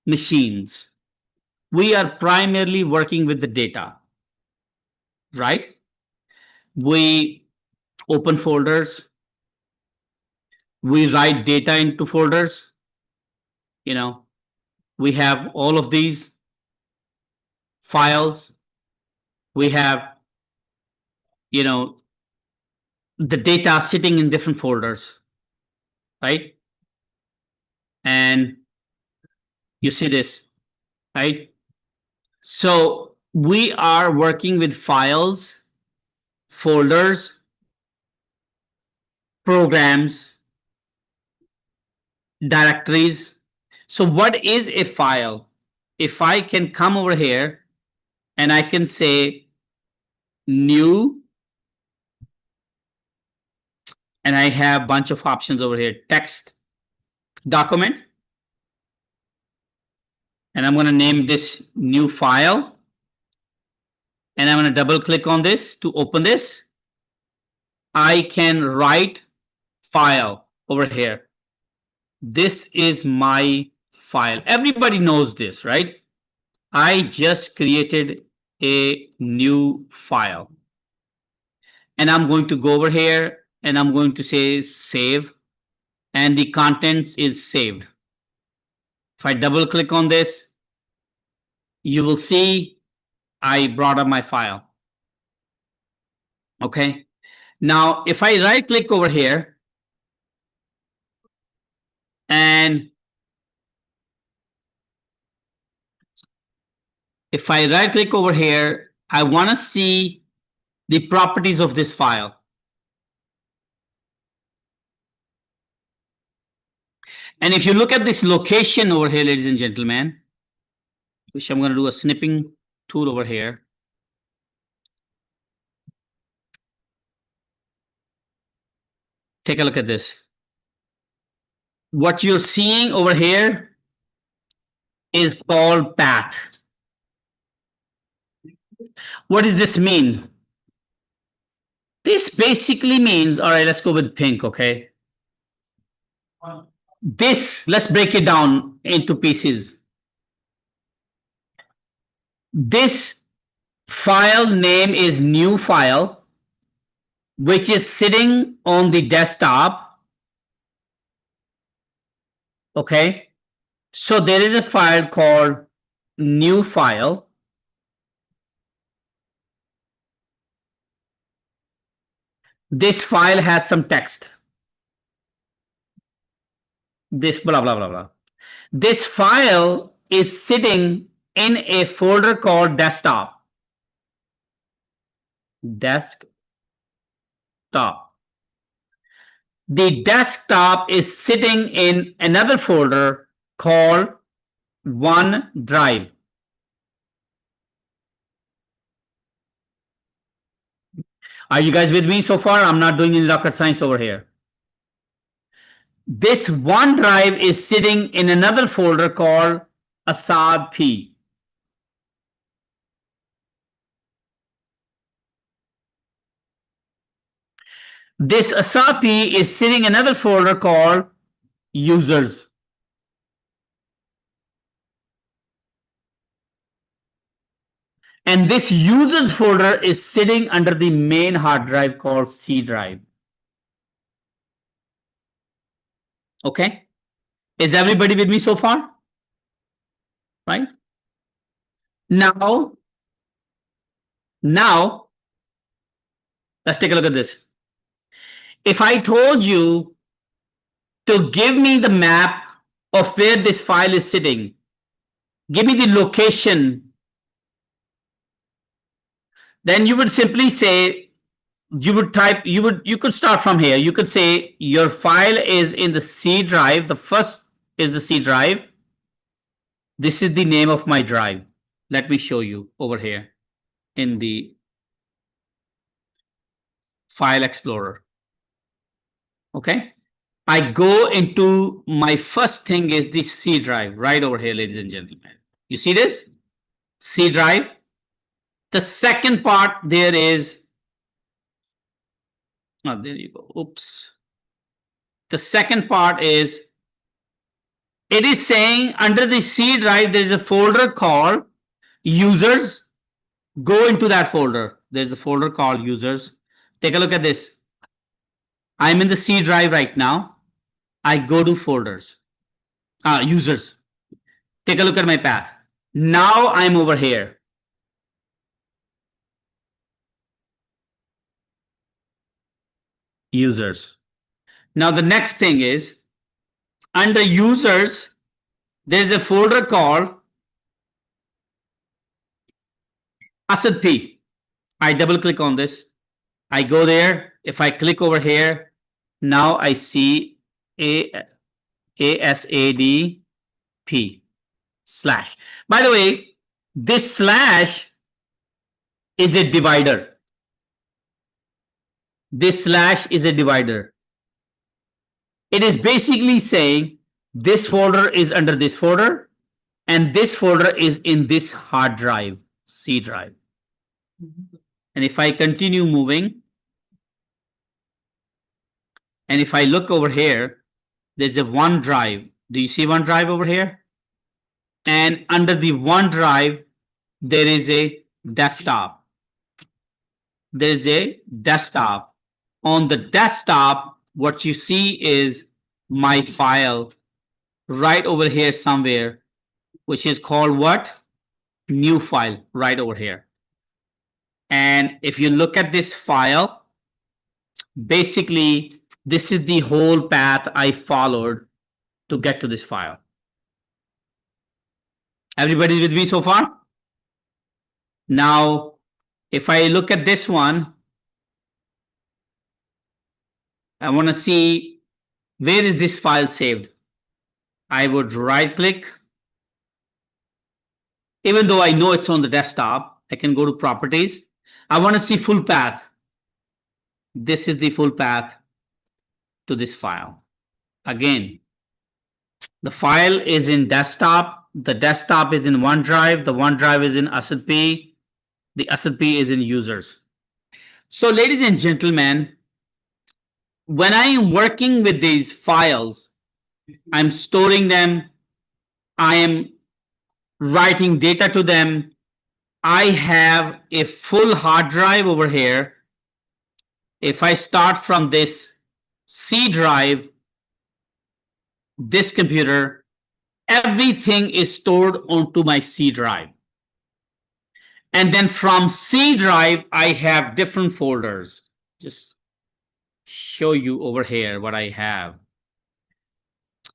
machines, we are primarily working with the data, right? We open folders, we write data into folders. You know, we have all of these files. We have, you know, the data sitting in different folders, right? And you see this, right? So we are working with files, folders, programs, directories. So what is a file? If I can come over here and I can say new, and I have a bunch of options over here, text document, and I'm going to name this new file, and I'm going to double click on this to open this. I can write file over here. This is my file. Everybody knows this, right? I just created a new file. And I'm going to go over here and I'm going to say save. And the contents is saved. If I double click on this, you will see I brought up my file. Okay. Now, if I right click over here and if I right click over here, I want to see the properties of this file. And if you look at this location over here, ladies and gentlemen, which I'm going to do a snipping tool over here. Take a look at this. What you're seeing over here is called path. What does this mean? This basically means, all right, let's go with pink, okay? This, let's break it down into pieces. This file name is new file, which is sitting on the desktop. Okay. So there is a file called new file. This file has some text. This blah, blah, blah, blah. This file is sitting in a folder called desktop. Desktop. The desktop is sitting in another folder called OneDrive. Are you guys with me so far? I'm not doing any rocket science over here. This OneDrive is sitting in another folder called ASAP. This ASAP is sitting in another folder called users. And this users folder is sitting under the main hard drive called C drive. Okay. Is everybody with me so far? Right? Now, let's take a look at this. If I told you to give me the map of where this file is sitting, give me the location, then you would simply say, you could start from here. You could say your file is in the C drive. The first is the C drive. This is the name of my drive. Let me show you over here in the file explorer. Okay. I go into my first thing is the C drive right over here, ladies and gentlemen. You see this? C drive. The second part there is, oh, there you go. Oops. The second part is, it is saying under the C drive, there is a folder called users. Go into that folder. There's a folder called users. Take a look at this. I'm in the C drive right now. I go to folders, users. Take a look at my path. Now I'm over here. Users. Now the next thing is, under users, there's a folder called ASAP. I double click on this. I go there. If I click over here, now I see ASADP slash. By the way, this slash is a divider. This slash is a divider. It is basically saying this folder is under this folder and this folder is in this hard drive, C drive. And if I continue moving, and if I look over here, there's a OneDrive. Do you see OneDrive over here? And under the OneDrive, there is a desktop. There's a desktop. On the desktop, what you see is my file right over here somewhere, which is called what? New file right over here. And if you look at this file, basically, this is the whole path I followed to get to this file. Everybody with me so far? Now, if I look at this one, I want to see where is this file saved. I would right click. Even though I know it's on the desktop, I can go to properties. I want to see full path. This is the full path to this file. Again, the file is in desktop. The desktop is in OneDrive. The OneDrive is in ASAP. The ASAP is in users. So, ladies and gentlemen, when I am working with these files, I'm storing them. I am writing data to them. I have a full hard drive over here. If I start from this C drive, this computer, everything is stored onto my C drive. And then from C drive, I have different folders. Just show you over here what I have.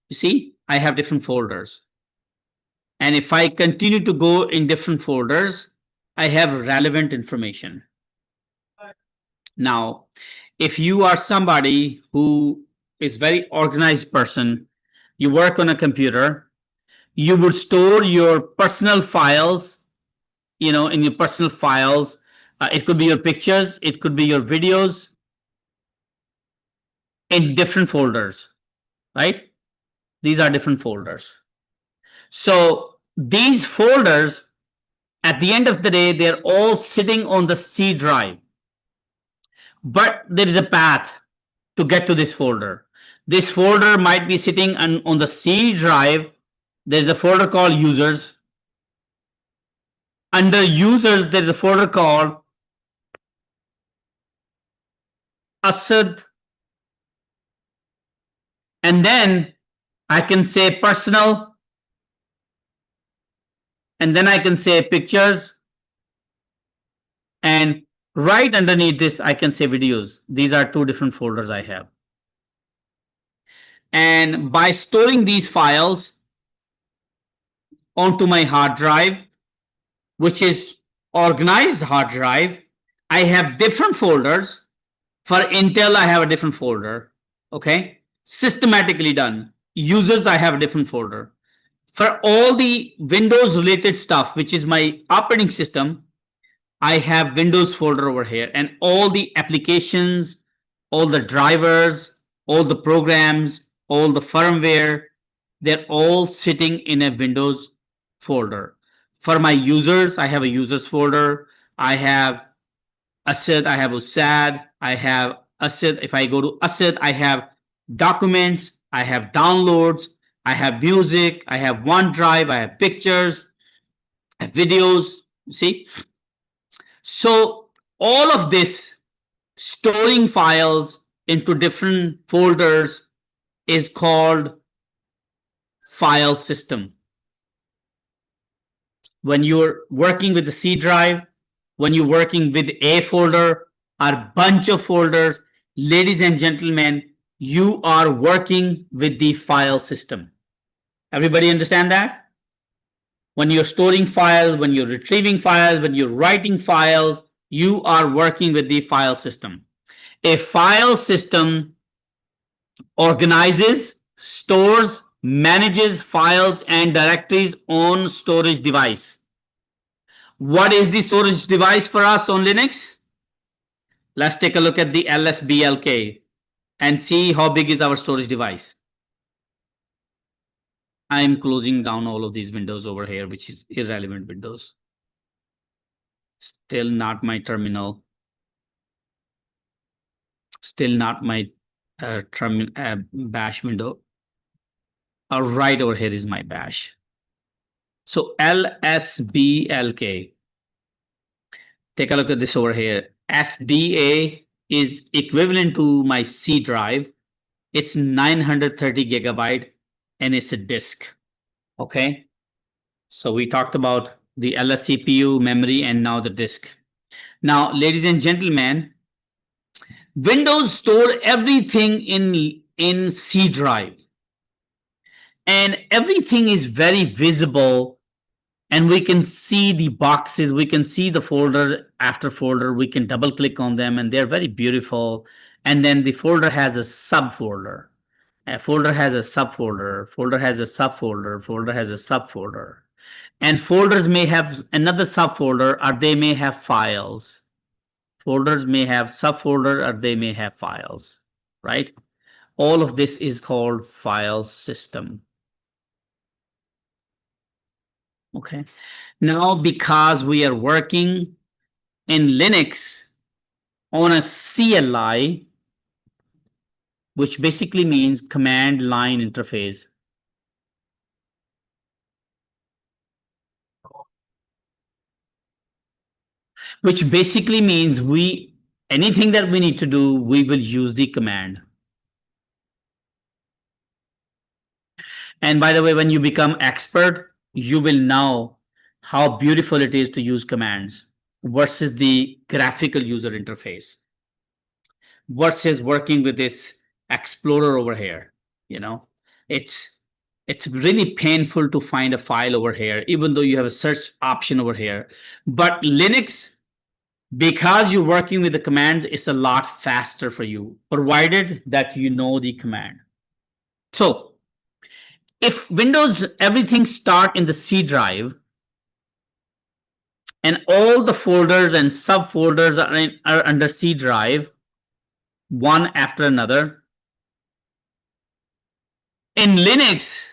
You see, I have different folders. And if I continue to go in different folders, I have relevant information. Now, if you are somebody who is very organized person, you work on a computer, you would store your personal files, in your personal files. It could be your pictures, it could be your videos in different folders, right? These are different folders. So these folders, at the end of the day, they're all sitting on the C drive. But there is a path to get to this folder. This folder might be sitting on the C drive. There's a folder called users. Under users, there's a folder called Asad. And then I can say personal. And then I can say pictures. And right underneath this, I can say videos. These are two different folders I have. And by storing these files onto my hard drive, which is organized hard drive, I have different folders. For Intel, I have a different folder. Okay, systematically done. Users, I have a different folder. For all the Windows related stuff, which is my operating system, I have Windows folder over here, and all the applications, all the drivers, all the programs, all the firmware, they're all sitting in a Windows folder. For my users, I have a users folder. I have Asad, I have Usad, I have Asad. If I go to Asad, I have documents, I have downloads, I have music, I have OneDrive, I have pictures, I have videos. See? So all of this storing files into different folders is called file system. When you're working with the C drive, when you're working with a folder or bunch of folders, ladies and gentlemen, you are working with the file system. Everybody understand that? When you're storing files, when you're retrieving files, when you're writing files, you are working with the file system. A file system organizes, stores, manages files and directories on storage device. What is the storage device for us on Linux? Let's take a look at the LSBLK and see how big is our storage device. I'm closing down all of these windows over here, which is irrelevant windows. Still not my terminal. Still not my bash window. Right over here is my bash. So LSBLK. Take a look at this over here. SDA is equivalent to my C drive. It's 930 gigabyte and it's a disk. Okay. So we talked about the LS CPU, memory, and now the disk. Now, ladies and gentlemen, Windows store everything in C drive. And everything is very visible. And we can see the boxes, we can see the folder after folder, we can double click on them and they're very beautiful. And then the folder has a subfolder. A folder has a subfolder, folder has a subfolder, folder has a subfolder. And folders may have another subfolder or they may have files. Folders may have subfolder or they may have files, right? All of this is called file system. Okay. Now, because we are working in Linux on a CLI, which basically means command line interface. Which basically means anything that we need to do, we will use the command. And by the way, when you become expert, you will know how beautiful it is to use commands versus the graphical user interface versus working with this explorer over here. It's It's really painful to find a file over here, even though you have a search option over here. But Linux, because you're working with the commands, it's a lot faster for you, provided that you know the command. So if Windows, everything start in the C drive, and all the folders and subfolders are under C drive, one after another. In Linux,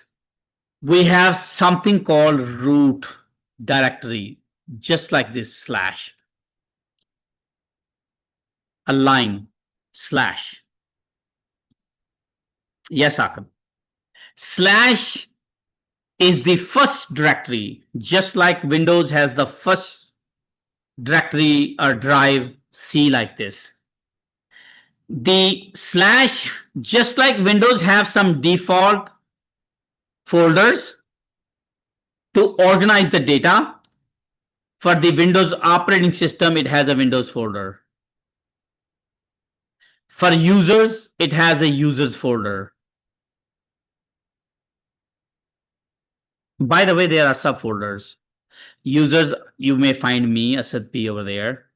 we have something called root directory, just like this slash, a line slash. Yes, Akam. Slash is the first directory, just like Windows has the first directory or drive C like this. The slash, just like Windows have some default folders to organize the data. For the Windows operating system, it has a Windows folder. For users, it has a users folder. By the way, there are subfolders. Users, you may find me, Asad P, over there.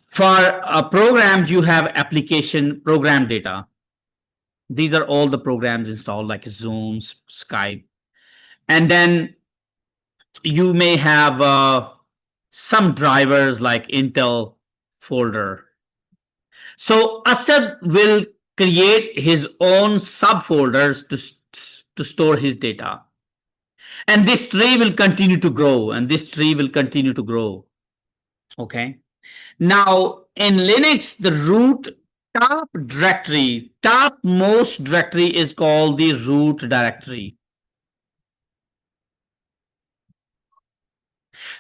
For programs, you have application program data. These are all the programs installed, like Zoom, Skype. And then you may have some drivers like Intel folder. So Asad will create his own subfolders to store his data. And this tree will continue to grow, and this tree will continue to grow. Okay. Now, in Linux, the root top directory, topmost directory is called the root directory.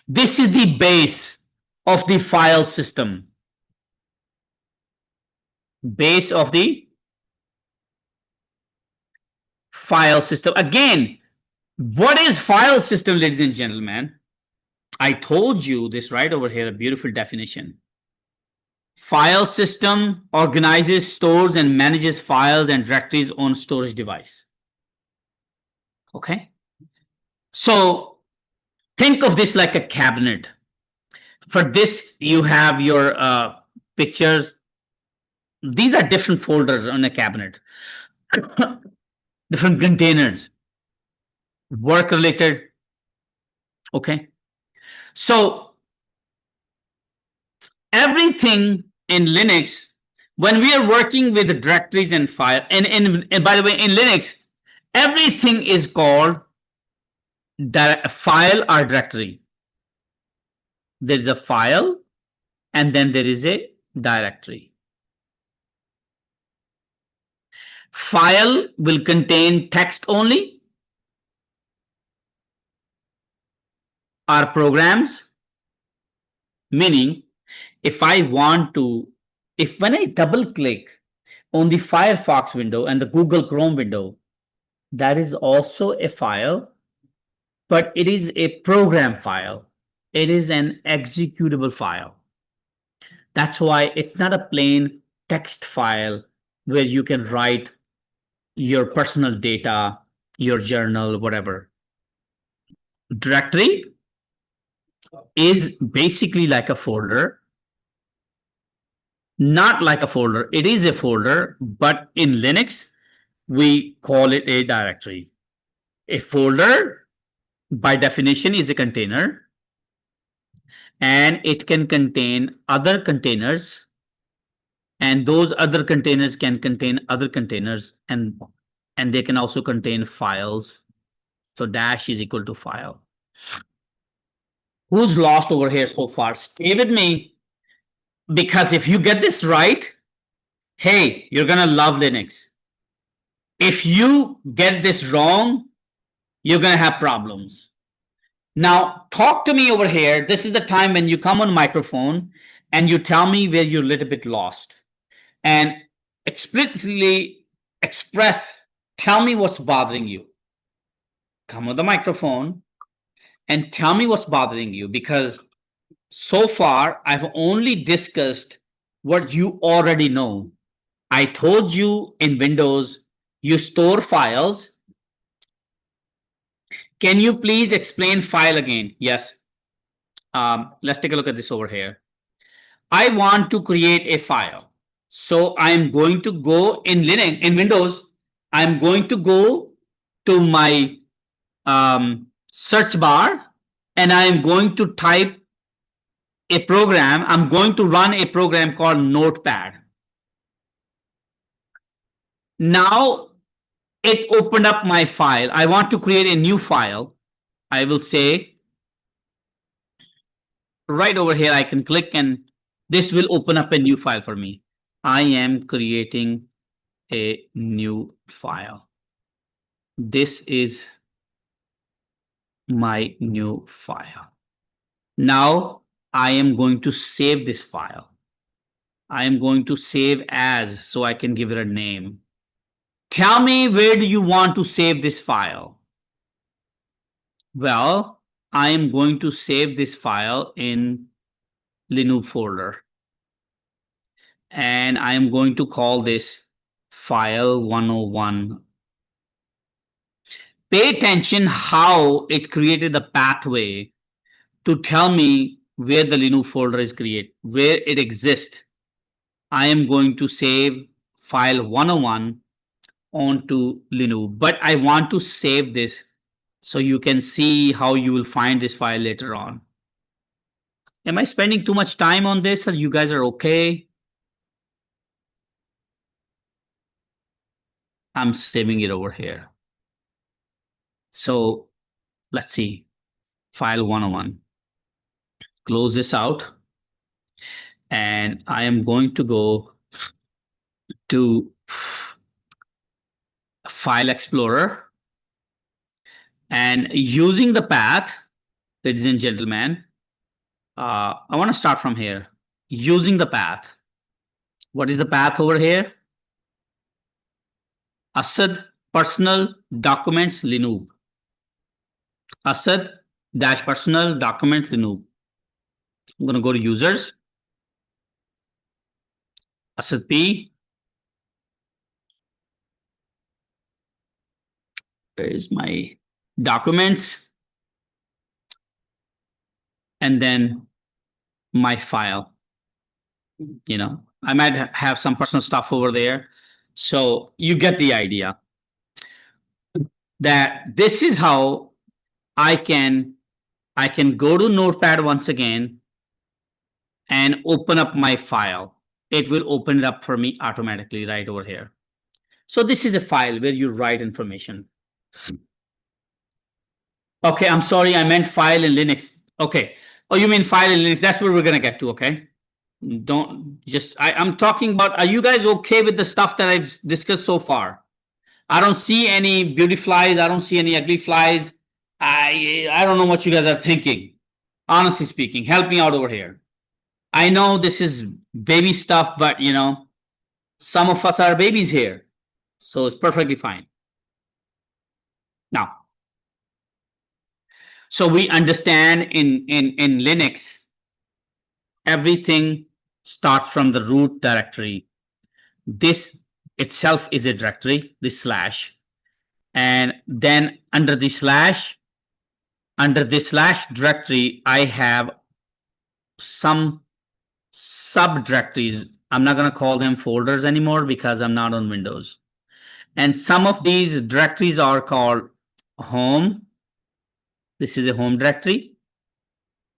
This is the base of the file system. Base of the file system. Again, what is file system, ladies and gentlemen? I told you this right over here, a beautiful definition. File system organizes, stores, and manages files and directories on storage device. Okay. So think of this like a cabinet. For this, you have your pictures. These are different folders on a cabinet. Different containers. Work related. Okay. So everything in Linux, when we are working with the directories and file, and by the way, in Linux, everything is called file or directory. There is a file, and then there is a directory. File will contain text only, or programs, meaning if I want to, when I double click on the Firefox window and the Google Chrome window, that is also a file, but it is a program file. It is an executable file. That's why it's not a plain text file where you can write your personal data, your journal, whatever. Directory is basically like a folder. Not like a folder. It is a folder, but in Linux, we call it a directory. A folder, by definition, is a container, and it can contain other containers, and those other containers can contain other containers, and they can also contain files. So dash is equal to file. Who's lost over here so far? Stay with me, because if you get this right, hey, you're gonna love Linux. If you get this wrong, you're gonna have problems. Now, talk to me over here. This is the time when you come on microphone and you tell me where you're a little bit lost, and explicitly express, tell me what's bothering you. Come on the microphone and tell me what's bothering you, because so far I've only discussed what you already know. I told you in Windows, you store files Can you please explain file again? Yes. Let's take a look at this over here. I want to create a file. So I'm going to go in Linux, in Windows, I'm going to go to my search bar and I'm going to type a program. I'm going to run a program called Notepad. Now it opened up my file. I want to create a new file. I will say right over here, I can click and this will open up a new file for me. I am creating a new file. This is my new file. Now I am going to save this file. I am going to save as, so I can give it a name. Tell me, where do you want to save this file? Well, I am going to save this file in Linoopt folder. And I am going to call this file 101. Pay attention how it created the pathway to tell me where the Linoopt folder is created, where it exists. I am going to save file 101 onto Linoopt, but I want to save this so you can see how you will find this file later on. Am I spending too much time on this, or you guys are okay? I'm saving it over here. So let's see, file 101. Close this out. And I am going to go to File Explorer. And using the path, ladies and gentlemen, I want to start from here. Using the path. What is the path over here? Asad personal documents Linoopt. Asad dash personal document Linoopt. I'm going to go to users. Asad P. Where is my documents? And then my file. You know, I might have some personal stuff over there. So you get the idea that this is how I can go to Notepad once again and open up my file. It will open it up for me automatically right over here. So this is a file where you write information. Okay, I'm sorry, I meant file in Linux. Okay. Oh, you mean file in Linux? That's where we're gonna get to, okay? Don't just, I'm talking about, are you guys okay with the stuff that I've discussed so far? I don't see any beauty flies. I don't see any ugly flies. I don't know what you guys are thinking. Honestly speaking, help me out over here. I know this is baby stuff, but you know, some of us are babies here. So it's perfectly fine. Now, so we understand in Linux, everything starts from the root directory. This itself is a directory, this slash. And then under the slash, under the slash directory, I have some subdirectories. I'm not going to call them folders anymore because I'm not on Windows. And some of these directories are called home. This is a home directory.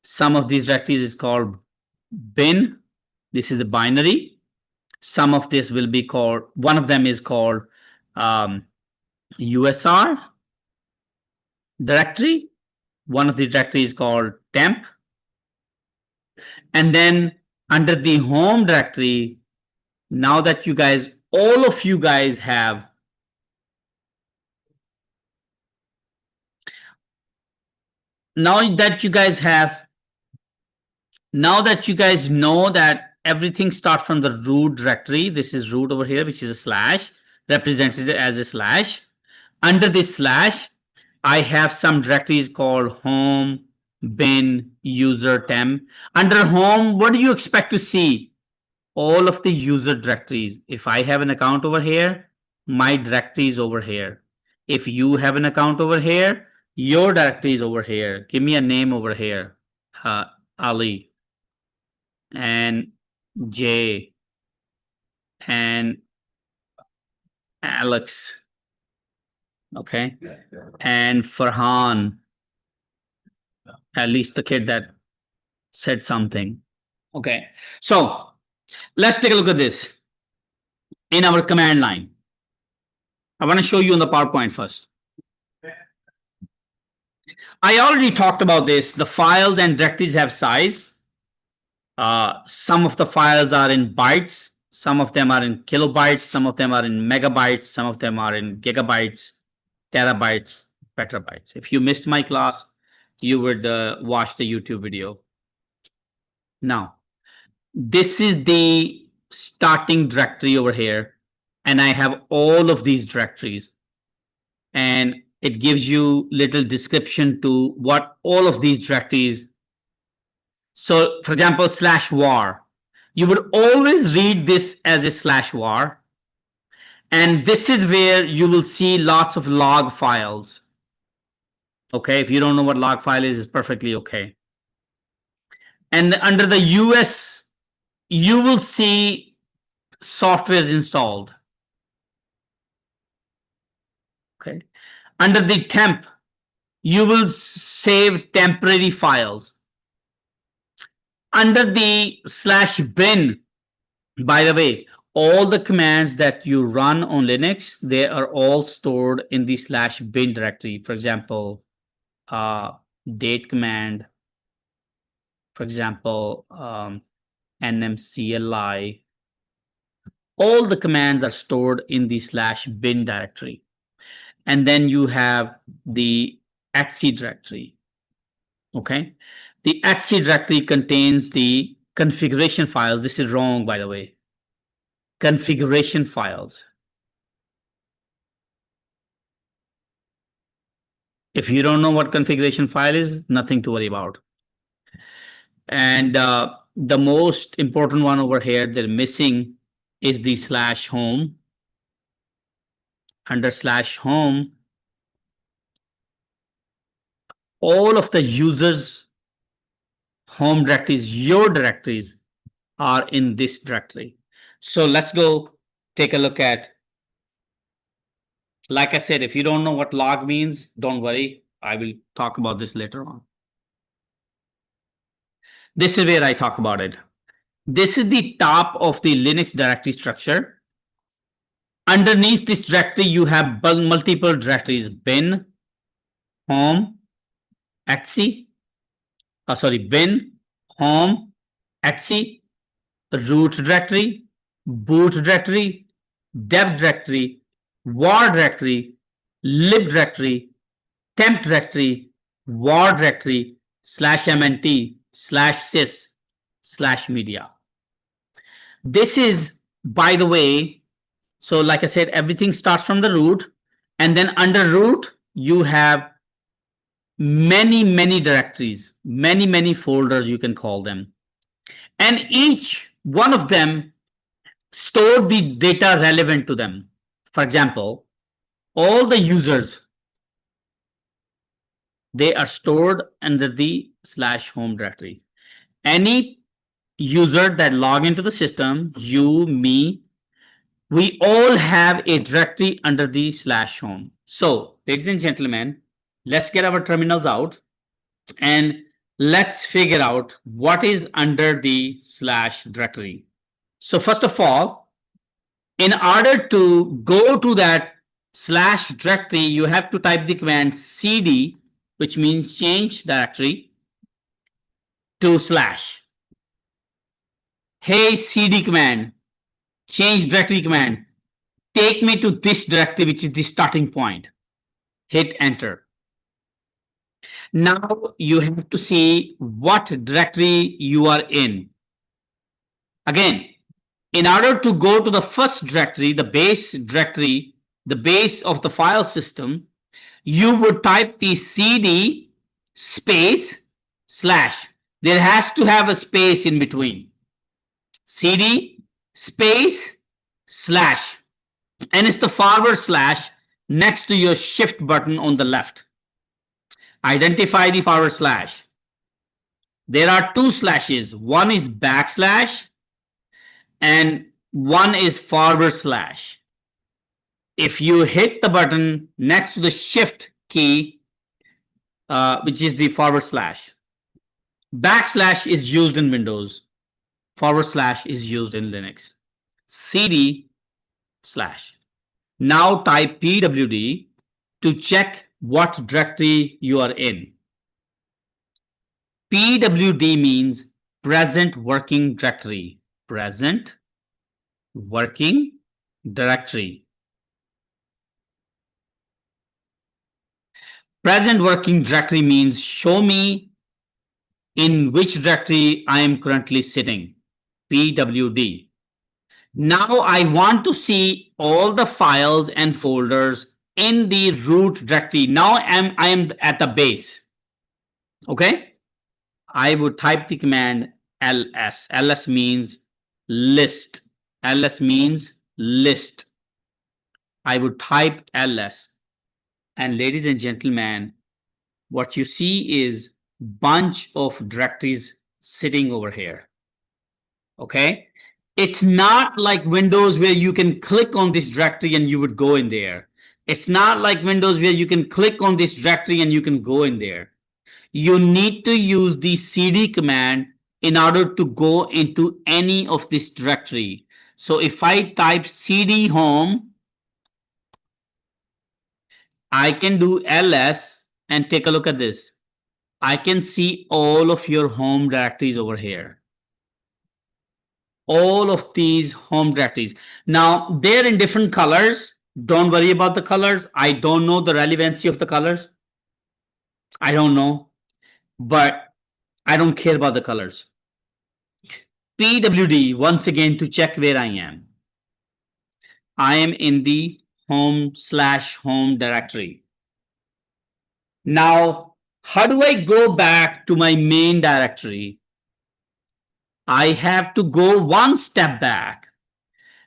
Some of these directories is called bin. This is the binary. Some of this will be called, one of them is called USR directory. One of the directories is called temp. And then under the home directory, now that you guys, all of you guys have now that you guys know that everything starts from the root directory. This is root over here, which is a slash, represented as a slash. Under this slash, I have some directories called home, bin, user, temp. Under home, what do you expect to see? All of the user directories. If I have an account over here, my directory is over here. If you have an account over here, Your directory is over here. Give me a name over here. Ali and Jay and Alex. Okay. And Farhan. At least the kid that said something. Okay. So let's take a look at this in our command line. I want to show you on the PowerPoint first. I already talked about this. The files and directories have size. Some of the files are in bytes. Some of them are in kilobytes. Some of them are in megabytes. Some of them are in gigabytes, terabytes, petabytes. If you missed my class, you would watch the YouTube video. Now, this is the starting directory over here. And I have all of these directories. And it gives you little description to what all of these directories. So for example, /var, you would always read this as a /var. And this is where you will see lots of log files. Okay, if you don't know what log file is, it's perfectly okay. And under the US, you will see softwares installed. Okay. Under the temp, you will save temporary files. Under the /bin, by the way, all the commands that you run on Linux, they are all stored in the /bin directory. For example, date command, for example, nmcli. All the commands are stored in the /bin directory. And then you have the etc directory. Okay. The etc directory contains the configuration files. This is wrong, by the way. Configuration files. If you don't know what configuration file is, nothing to worry about. And the most important one over here they're missing is the /home. Under /home, all of the users' home directories, your directories, are in this directory. So let's go take a look at. Like I said, if you don't know what log means, don't worry. I will talk about this later on. This is where I talk about it. This is the top of the Linux directory structure. Underneath this directory, you have multiple directories: bin, home, etc. Bin, home, etc. Root directory, boot directory, dev directory, var directory, lib directory, temp directory, var directory, /mnt, /sys, /media. This is, by the way, so like I said, everything starts from the root, and then under root, you have many directories, many folders, you can call them. And each one of them store the data relevant to them. For example, all the users, they are stored under the /home directory. Any user that log into the system, you, me, we all have a directory under the /home. So, ladies and gentlemen, let's get our terminals out and let's figure out what is under the / directory. So first of all, in order to go to that / directory, you have to type the command cd, which means change directory, to /. Hey cd command, change directory command, take me to this directory, which is the starting point. Hit enter. Now you have to see what directory you are in. Again, in order to go to the first directory, the base directory, the base of the file system, you would type the cd space /. There has to have a space in between. cd space /. And it's the forward / next to your shift button on the left. Identify the forward slash. There are two slashes. One is backslash and one is forward slash. If you hit the button next to the shift key, which is the forward slash, backslash is used in Windows, forward slash is used in Linux. CD slash. Now type pwd to check what directory you are in. pwd means present working directory. Present working directory. Present working directory means show me in which directory I am currently sitting. pwd. Now I want to see all the files and folders in the root directory. Now I am at the base. Okay. I would type the command ls. ls means list. ls means list. I would type ls. And ladies and gentlemen, what you see is bunch of directories sitting over here. Okay. It's not like Windows where you can click on this directory and you would go in there. It's not like Windows where you can click on this directory and you can go in there. You need to use the cd command in order to go into any of this directory. So if I type cd home, I can do ls and take a look at this. I can see all of your home directories over here. All of these home directories. Now, they're in different colors. Don't worry about the colors. I don't know the relevancy of the colors. I don't know. But I don't care about the colors. pwd, once again, to check where I am. I am in the home/home directory. Now, how do I go back to my main directory? I have to go one step back.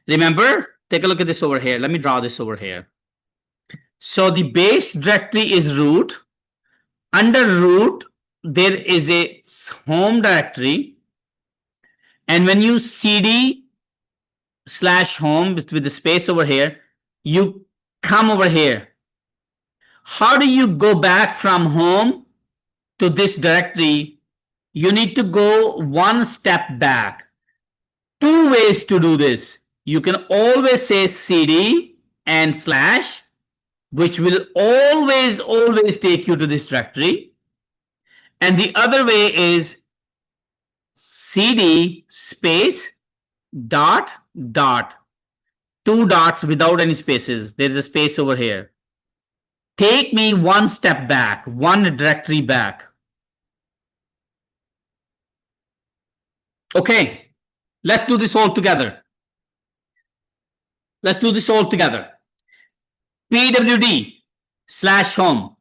Remember, take a look at this over here. Let me draw this over here. So the base directory is root. Under root, there is a home directory. And when you cd/home with the space over here, you come over here. How do you go back from home to this directory? You need to go one step back. Two ways to do this. You can always say cd and slash, which will always take you to this directory. And the other way is cd space dot dot. Two dots without any spaces. There's a space over here. Take me one step back, one directory back. Okay, let's do this all together. Let's do this all together. pwd/home.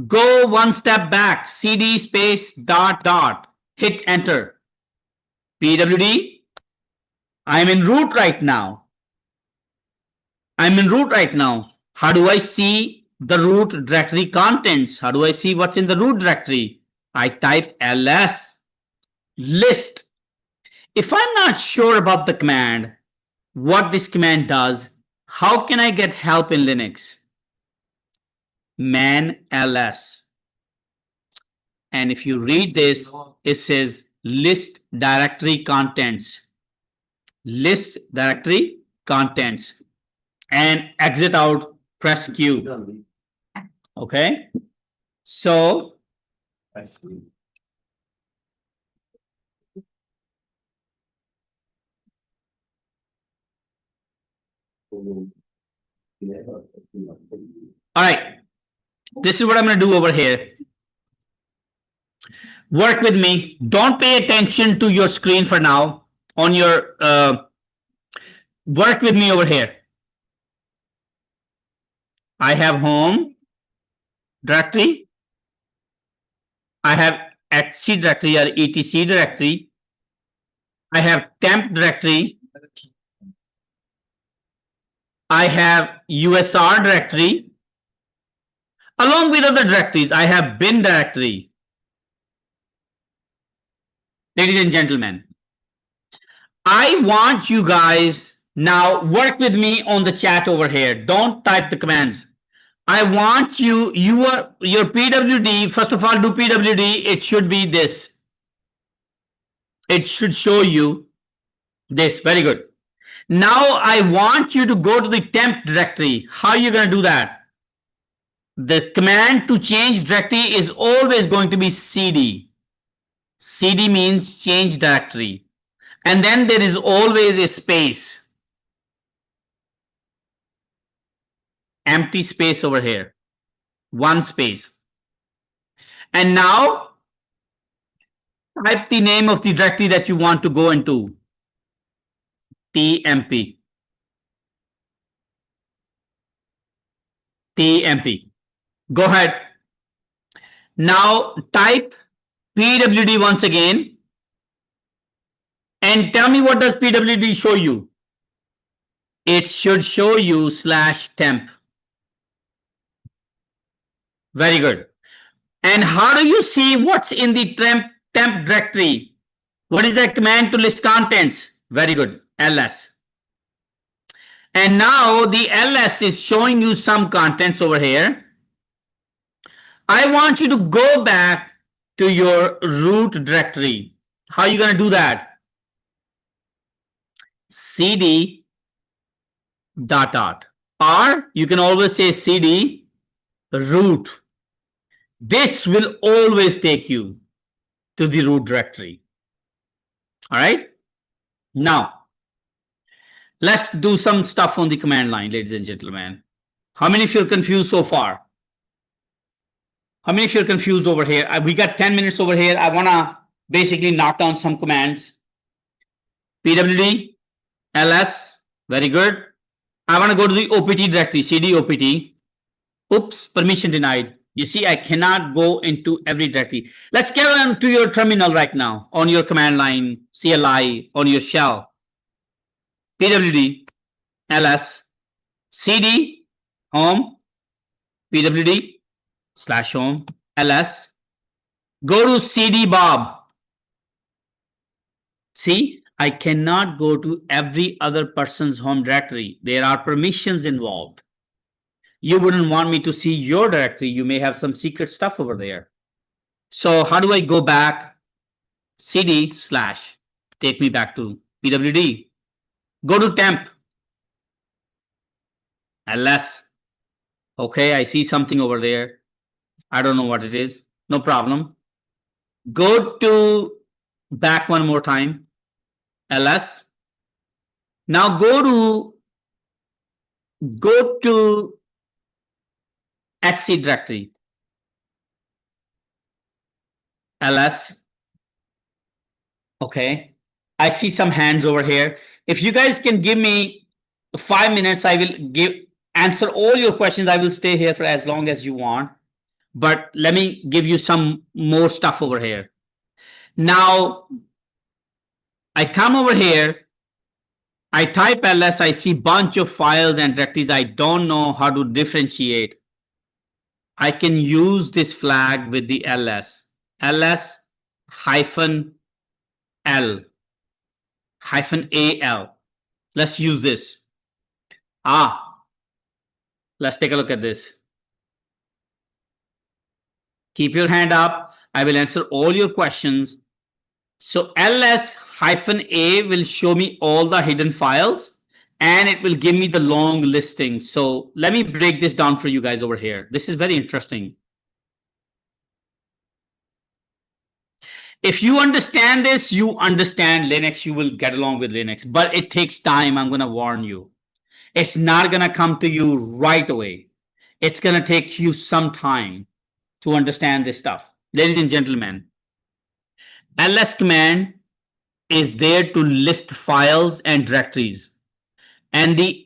Go one step back, cd space dot dot. Hit enter. pwd. I'm in root right now. I'm in root right now. How do I see the root directory contents? How do I see what's in the root directory? I type ls list. If I'm not sure about the command, what this command does, how can I get help in Linux? Man ls. And if you read this, it says list directory contents. List directory contents. And exit out, press Q. Okay. So all right. This is what I'm going to do over here. Work with me. Don't pay attention to your screen for now. On your work with me over here. I have home directory. I have etc directory or etc directory. I have temp directory. I have USR directory. along with other directories. I have bin directory. Ladies and gentlemen, I want you guys now work with me on the chat over here. Don't type the commands. I want you, your PWD, first of all, do PWD. It should be this. It should show you this. Very good. Now I want you to go to the temp directory. How are you going to do that? The command to change directory is always going to be cd. cd means change directory. And then there is always a space. Empty space over here. One space. And now type the name of the directory that you want to go into. tmp. tmp. Go ahead. Now type pwd once again. And tell me, what does pwd show you? It should show you /temp. Very good. And how do you see what's in the temp directory? What is that command to list contents? Very good. ls. And now the ls is showing you some contents over here. I want you to go back to your root directory. How are you going to do that? cd ... or you can always say cd root. This will always take you to the root directory. All right. Now, let's do some stuff on the command line, ladies and gentlemen. How many of you are confused so far? How many of you are confused over here? We got 10 minutes over here. I want to basically knock down some commands. pwd, ls, very good. I want to go to the opt directory, cd opt. Oops, permission denied. You see, I cannot go into every directory. Let's get on to your terminal right now, on your command line, CLI, on your shell. pwd, ls, cd, home, pwd, /home, ls. Go to cd bob. See, I cannot go to every other person's home directory. There are permissions involved. You wouldn't want me to see your directory. You may have some secret stuff over there. So how do I go back? cd / take me back to pwd. Go to temp. ls. Okay, I see something over there. I don't know what it is. No problem. Go to back one more time. ls. Now go to etc directory. ls. Okay. I see some hands over here. If you guys can give me 5 minutes, I will answer all your questions. I will stay here for as long as you want. But let me give you some more stuff over here. Now, I come over here. I type ls. I see bunch of files and directories. I don't know how to differentiate. I can use this flag with the ls. ls -l -al. Let's use this. Let's take a look at this. Keep your hand up. I will answer all your questions. So ls-a will show me all the hidden files and it will give me the long listing. So let me break this down for you guys over here. This is very interesting. If you understand this, you understand Linux, you will get along with Linux, but it takes time. I'm going to warn you. It's not going to come to you right away. It's going to take you some time to understand this stuff. Ladies and gentlemen, ls command is there to list files and directories. And the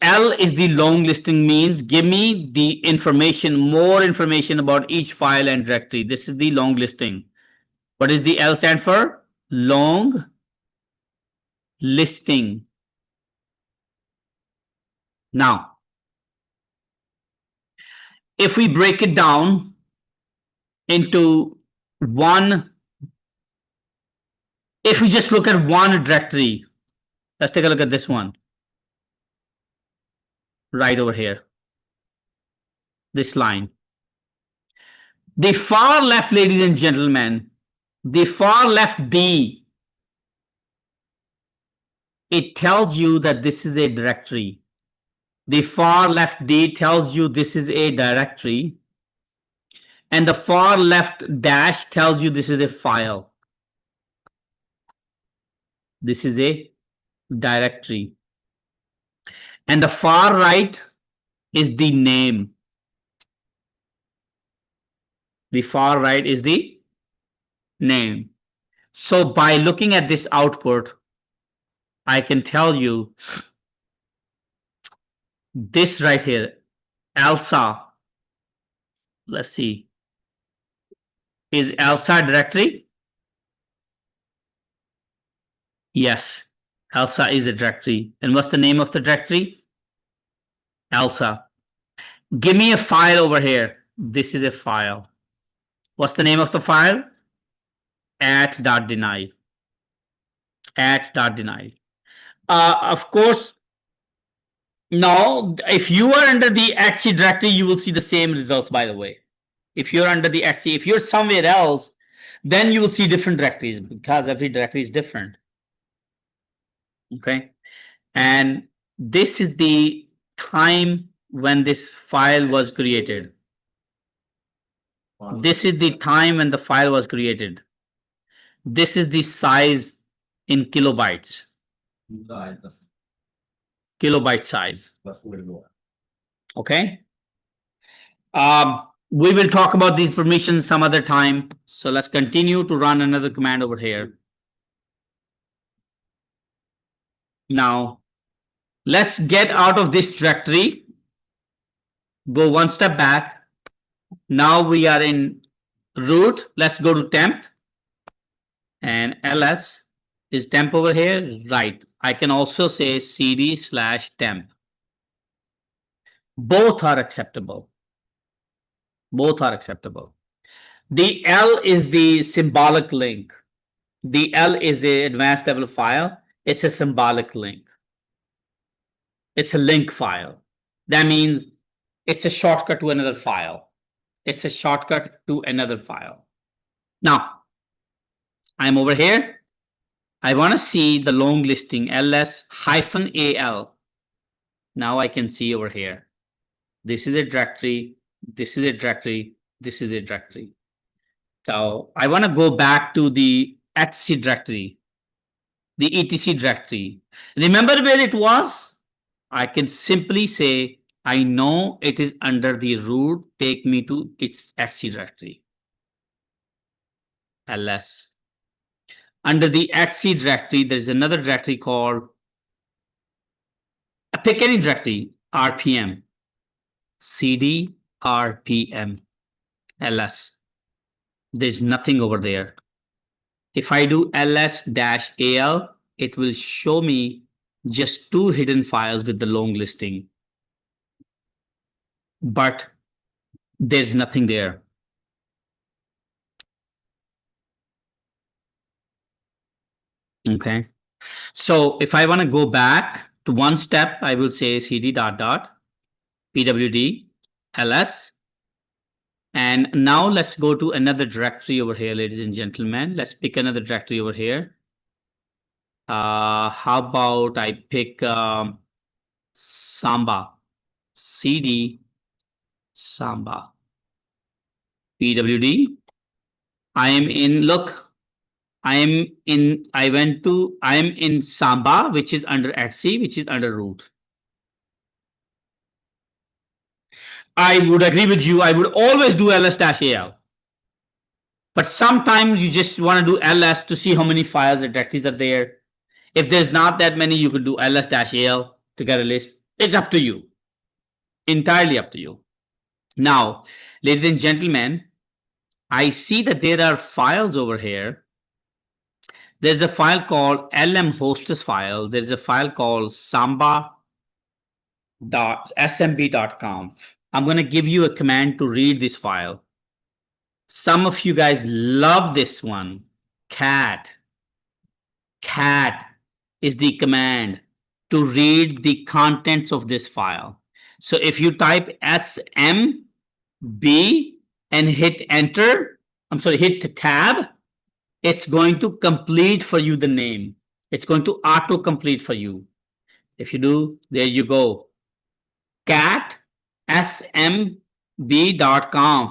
L is the long listing, means give me the information, more information about each file and directory. This is the long listing. What does the L stand for? Long listing. Now, if we break it down into one, if we just look at one directory, let's take a look at this one right over here, this line. The far left, ladies and gentlemen, the far left D, it tells you that this is a directory. The far left D tells you this is a directory. And the far left dash tells you this is a file. This is a directory. And the far right is the name. The far right is the name. So by looking at this output, I can tell you this right here, ELSA. Let's see. Is ELSA directory? Yes, ELSA is a directory. And what's the name of the directory? ELSA. Give me a file over here. This is a file. What's the name of the file? @.deny. @.deny. Of course, now if you are under the XC directory, you will see the same results, by the way. If you're under the XC, if you're somewhere else, then you will see different directories because every directory is different. Okay. And this is the time when this file was created. This is the time when the file was created. This is the size in kilobytes. Kilobyte size. Okay. We will talk about these permissions some other time. So let's continue to run another command over here. Now, let's get out of this directory. Go one step back. Now we are in root. Let's go to temp. And ls is temp over here, right? I can also say cd/temp. Both are acceptable. Both are acceptable. The L is the symbolic link. The L is a advanced level file. It's a symbolic link. It's a link file. That means it's a shortcut to another file. It's a shortcut to another file. Now, I'm over here. I want to see the long listing ls-al. Now I can see over here. This is a directory. This is a directory. This is a directory. So I want to go back to the etc directory, the etc directory. Remember where it was? I can simply say, I know it is under the root. Take me to its etc directory. ls. Under the etc directory, there is another directory called, pick any directory, rpm, cd rpm, ls. There's nothing over there. If I do ls-al, it will show me just 2 hidden files with the long listing. But there's nothing there. Okay. So if I want to go back to one step, I will say cd pwd ls. And now let's go to another directory over here, ladies and gentlemen. Let's pick another directory over here. How about I pick Samba, cd Samba, pwd. I am in, look, I am in Samba, which is under etc, which is under root. I would agree with you. I would always do ls-al. But sometimes you just want to do ls to see how many files or directories are there. If there's not that many, you could do ls-al to get a list. It's up to you. Entirely up to you. Now, ladies and gentlemen, I see that there are files over here. There's a file called lmhostess file. There's a file called samba.smb.conf. I'm going to give you a command to read this file. Some of you guys love this one. Cat. Cat is the command to read the contents of this file. So if you type smb and hit enter, hit tab, it's going to complete for you the name. It's going to auto complete for you. If you do, there you go. Cat smb.conf,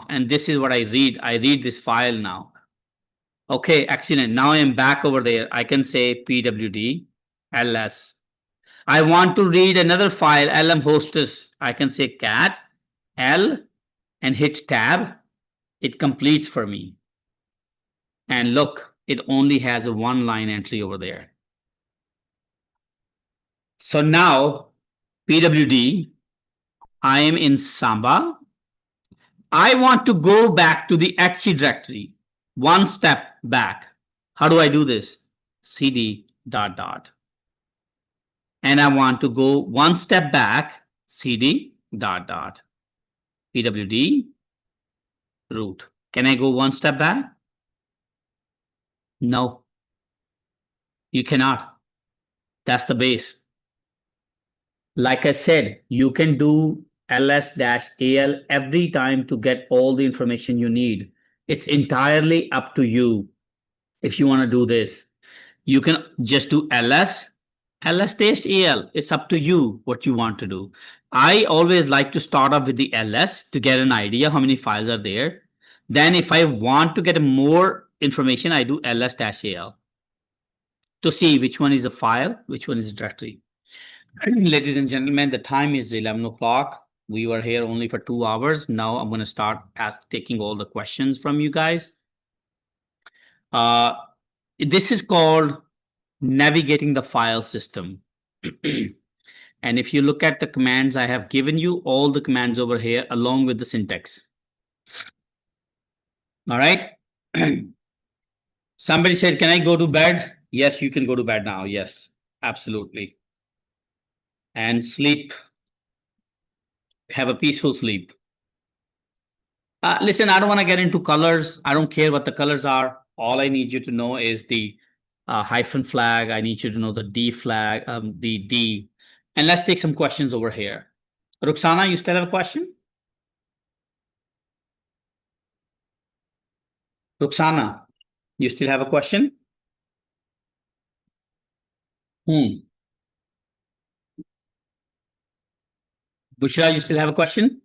and this is what I read. I read this file now. Okay, excellent. Now I am back over there. I can say pwd ls. I want to read another file, lm hostess. I can say cat l and hit tab. It completes for me. And look, it only has a one line entry over there. So now pwd, I am in Samba. I want to go back to the etc directory, one step back. How do I do this? cd ... And I want to go one step back, cd ... pwd root. Can I go one step back? No, you cannot. That's the base. Like I said, you can do ls-al every time to get all the information you need. It's entirely up to you if you want to do this. You can just do ls al. It's up to you what you want to do. I always like to start off with the ls to get an idea how many files are there. Then if I want to get more information, I do ls-al to see which one is a file, which one is a directory. Ladies and gentlemen, the time is 11 o'clock. We were here only for 2 hours. Now I'm going to start taking all the questions from you guys. This is called navigating the file system. And if you look at the commands, I have given you all the commands over here along with the syntax. All right. Somebody said, can I go to bed? Yes, you can go to bed now. Yes, absolutely. And sleep. Have a peaceful sleep. Listen, I don't want to get into colors. I don't care what the colors are. All I need you to know is the hyphen flag. I need you to know the D flag, the D. And let's take some questions over here. Ruxana, you still have a question? Ruxana, you still have a question? Bushra, you still have a question?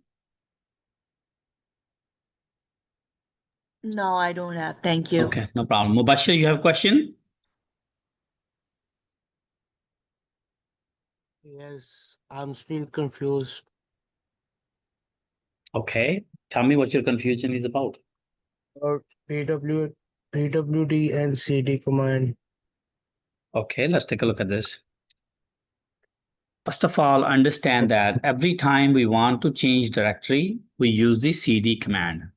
No, I don't have. Thank you. Okay, no problem. Mubashir, you have a question? Yes, I'm still confused. Okay, tell me what your confusion is about. About pwd and cd command. Okay, let's take a look at this. First of all, understand that every time we want to change directory, we use the cd command.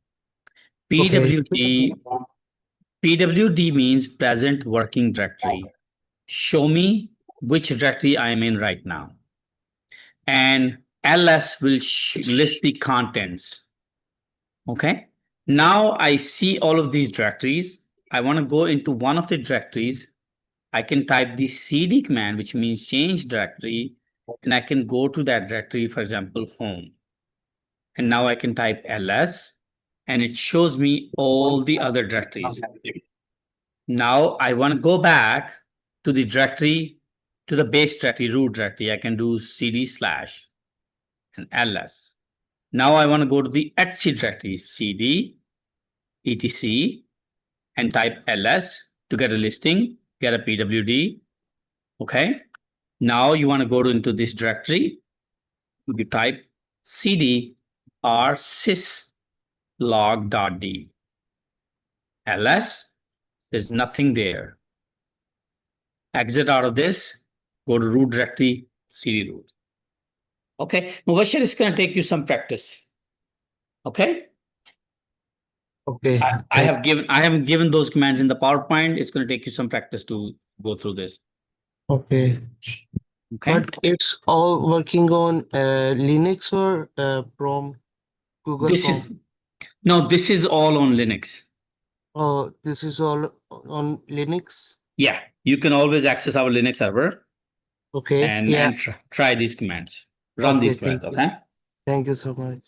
Okay. pwd means present working directory. Show me which directory I am in right now. And ls will list the contents. Okay. Now I see all of these directories. I want to go into one of the directories. I can type the cd command, which means change directory, and I can go to that directory, for example, home. And now I can type ls, and it shows me all the other directories. Now I want to go back to the directory, to the base directory, root directory. I can do cd/ and ls. Now I want to go to the etc directory, cd etc, and type ls to get a listing, get a pwd. Okay. Now you want to go into this directory. You type cd r syslog.d. ls, there's nothing there. Exit out of this, go to root directory, cd root. Okay, Mubashir is going to take you some practice. Okay. Okay. I have given those commands in the PowerPoint. It's going to take you some practice to go through this. Okay. Okay. But it's all working on Linux or Chrome? Google This Chrome. is no, this is all on Linux. Oh, this is all on Linux. Yeah, you can always access our Linux server Okay. and Yeah. try these commands, run Okay. these commands. Thank you. Okay. Thank you so much.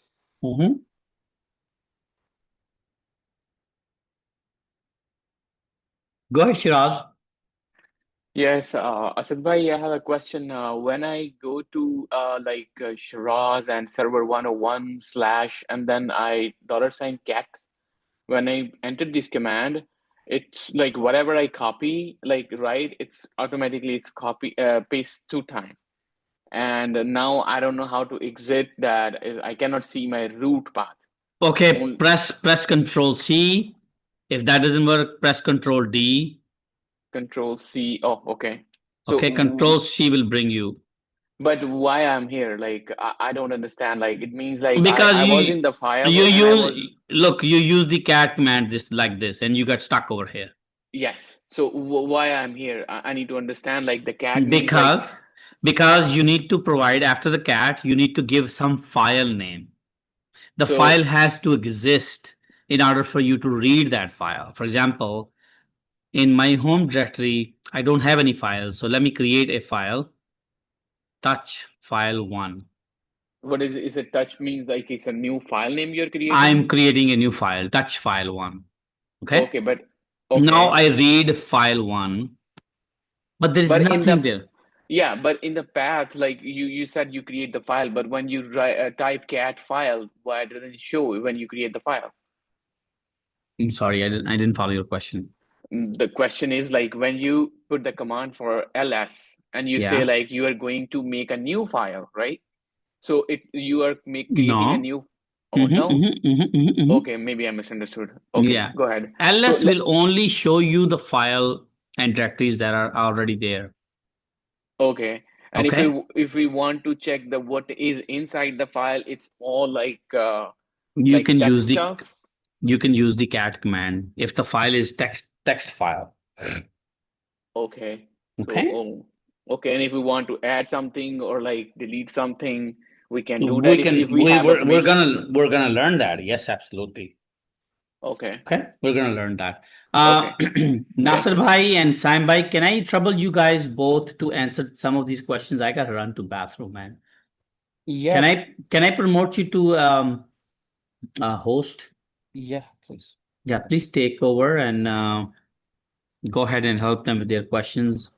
Go ahead, Shiraz. Yes, Asad bhai, I have a question. When I go to Shiraz and server 101 slash and then I $cat, when I entered this command, it's like whatever I copy, it's automatically it's copy paste 2 times. And now I don't know how to exit that. I cannot see my root path. Okay, Only press Control C. If that doesn't work, press Control D. Control C. Oh, okay. So, Okay, Control C will bring you. but why I'm here? Like, I don't understand. Like, it means like Because I was in the file you and I was, you use the cat command this like this, and you got stuck over here. yes. So why I'm here? I need to understand. Like, the cat means like, Because you need to provide after the cat, you need to give some file name. The so file has to exist in order for you to read that file. For example, in my home directory, I don't have any files. So let me create a file, touch file 1. what is it? Touch means like it's a new file name you're creating? I'm creating a new file, touch file 1. Okay. Okay, but Now okay. I read file 1, but there is But in nothing the there. yeah, but in the path, like you said, you create the file, but when you type cat file, why doesn't it show when you create the file? I'm sorry, I didn't follow your question. The question is like when you put the command for ls and you say Yeah. like you are going to make a new file, right? So you are creating a No. new. Oh no. Mhm. Okay, maybe I misunderstood. Okay, Yeah. go ahead. ls So will only show you the file and directories that are already there. okay, and Okay. if we want to check the what is inside the file, it's all like You can text use stuff. the cat command if the file is text file. Okay. So Okay. okay, and if we want to add something or like delete something, we can do that if we have a permission. We're gonna learn that. Yes, absolutely. Okay. Okay, we're gonna learn that. Okay. Nasser Bhai and Saim Bhai, can I trouble you guys both to answer some of these questions? I gotta run to bathroom, man. Yeah. Can I promote you to host? Yeah, please. Yeah, please take over and go ahead and help them with their questions.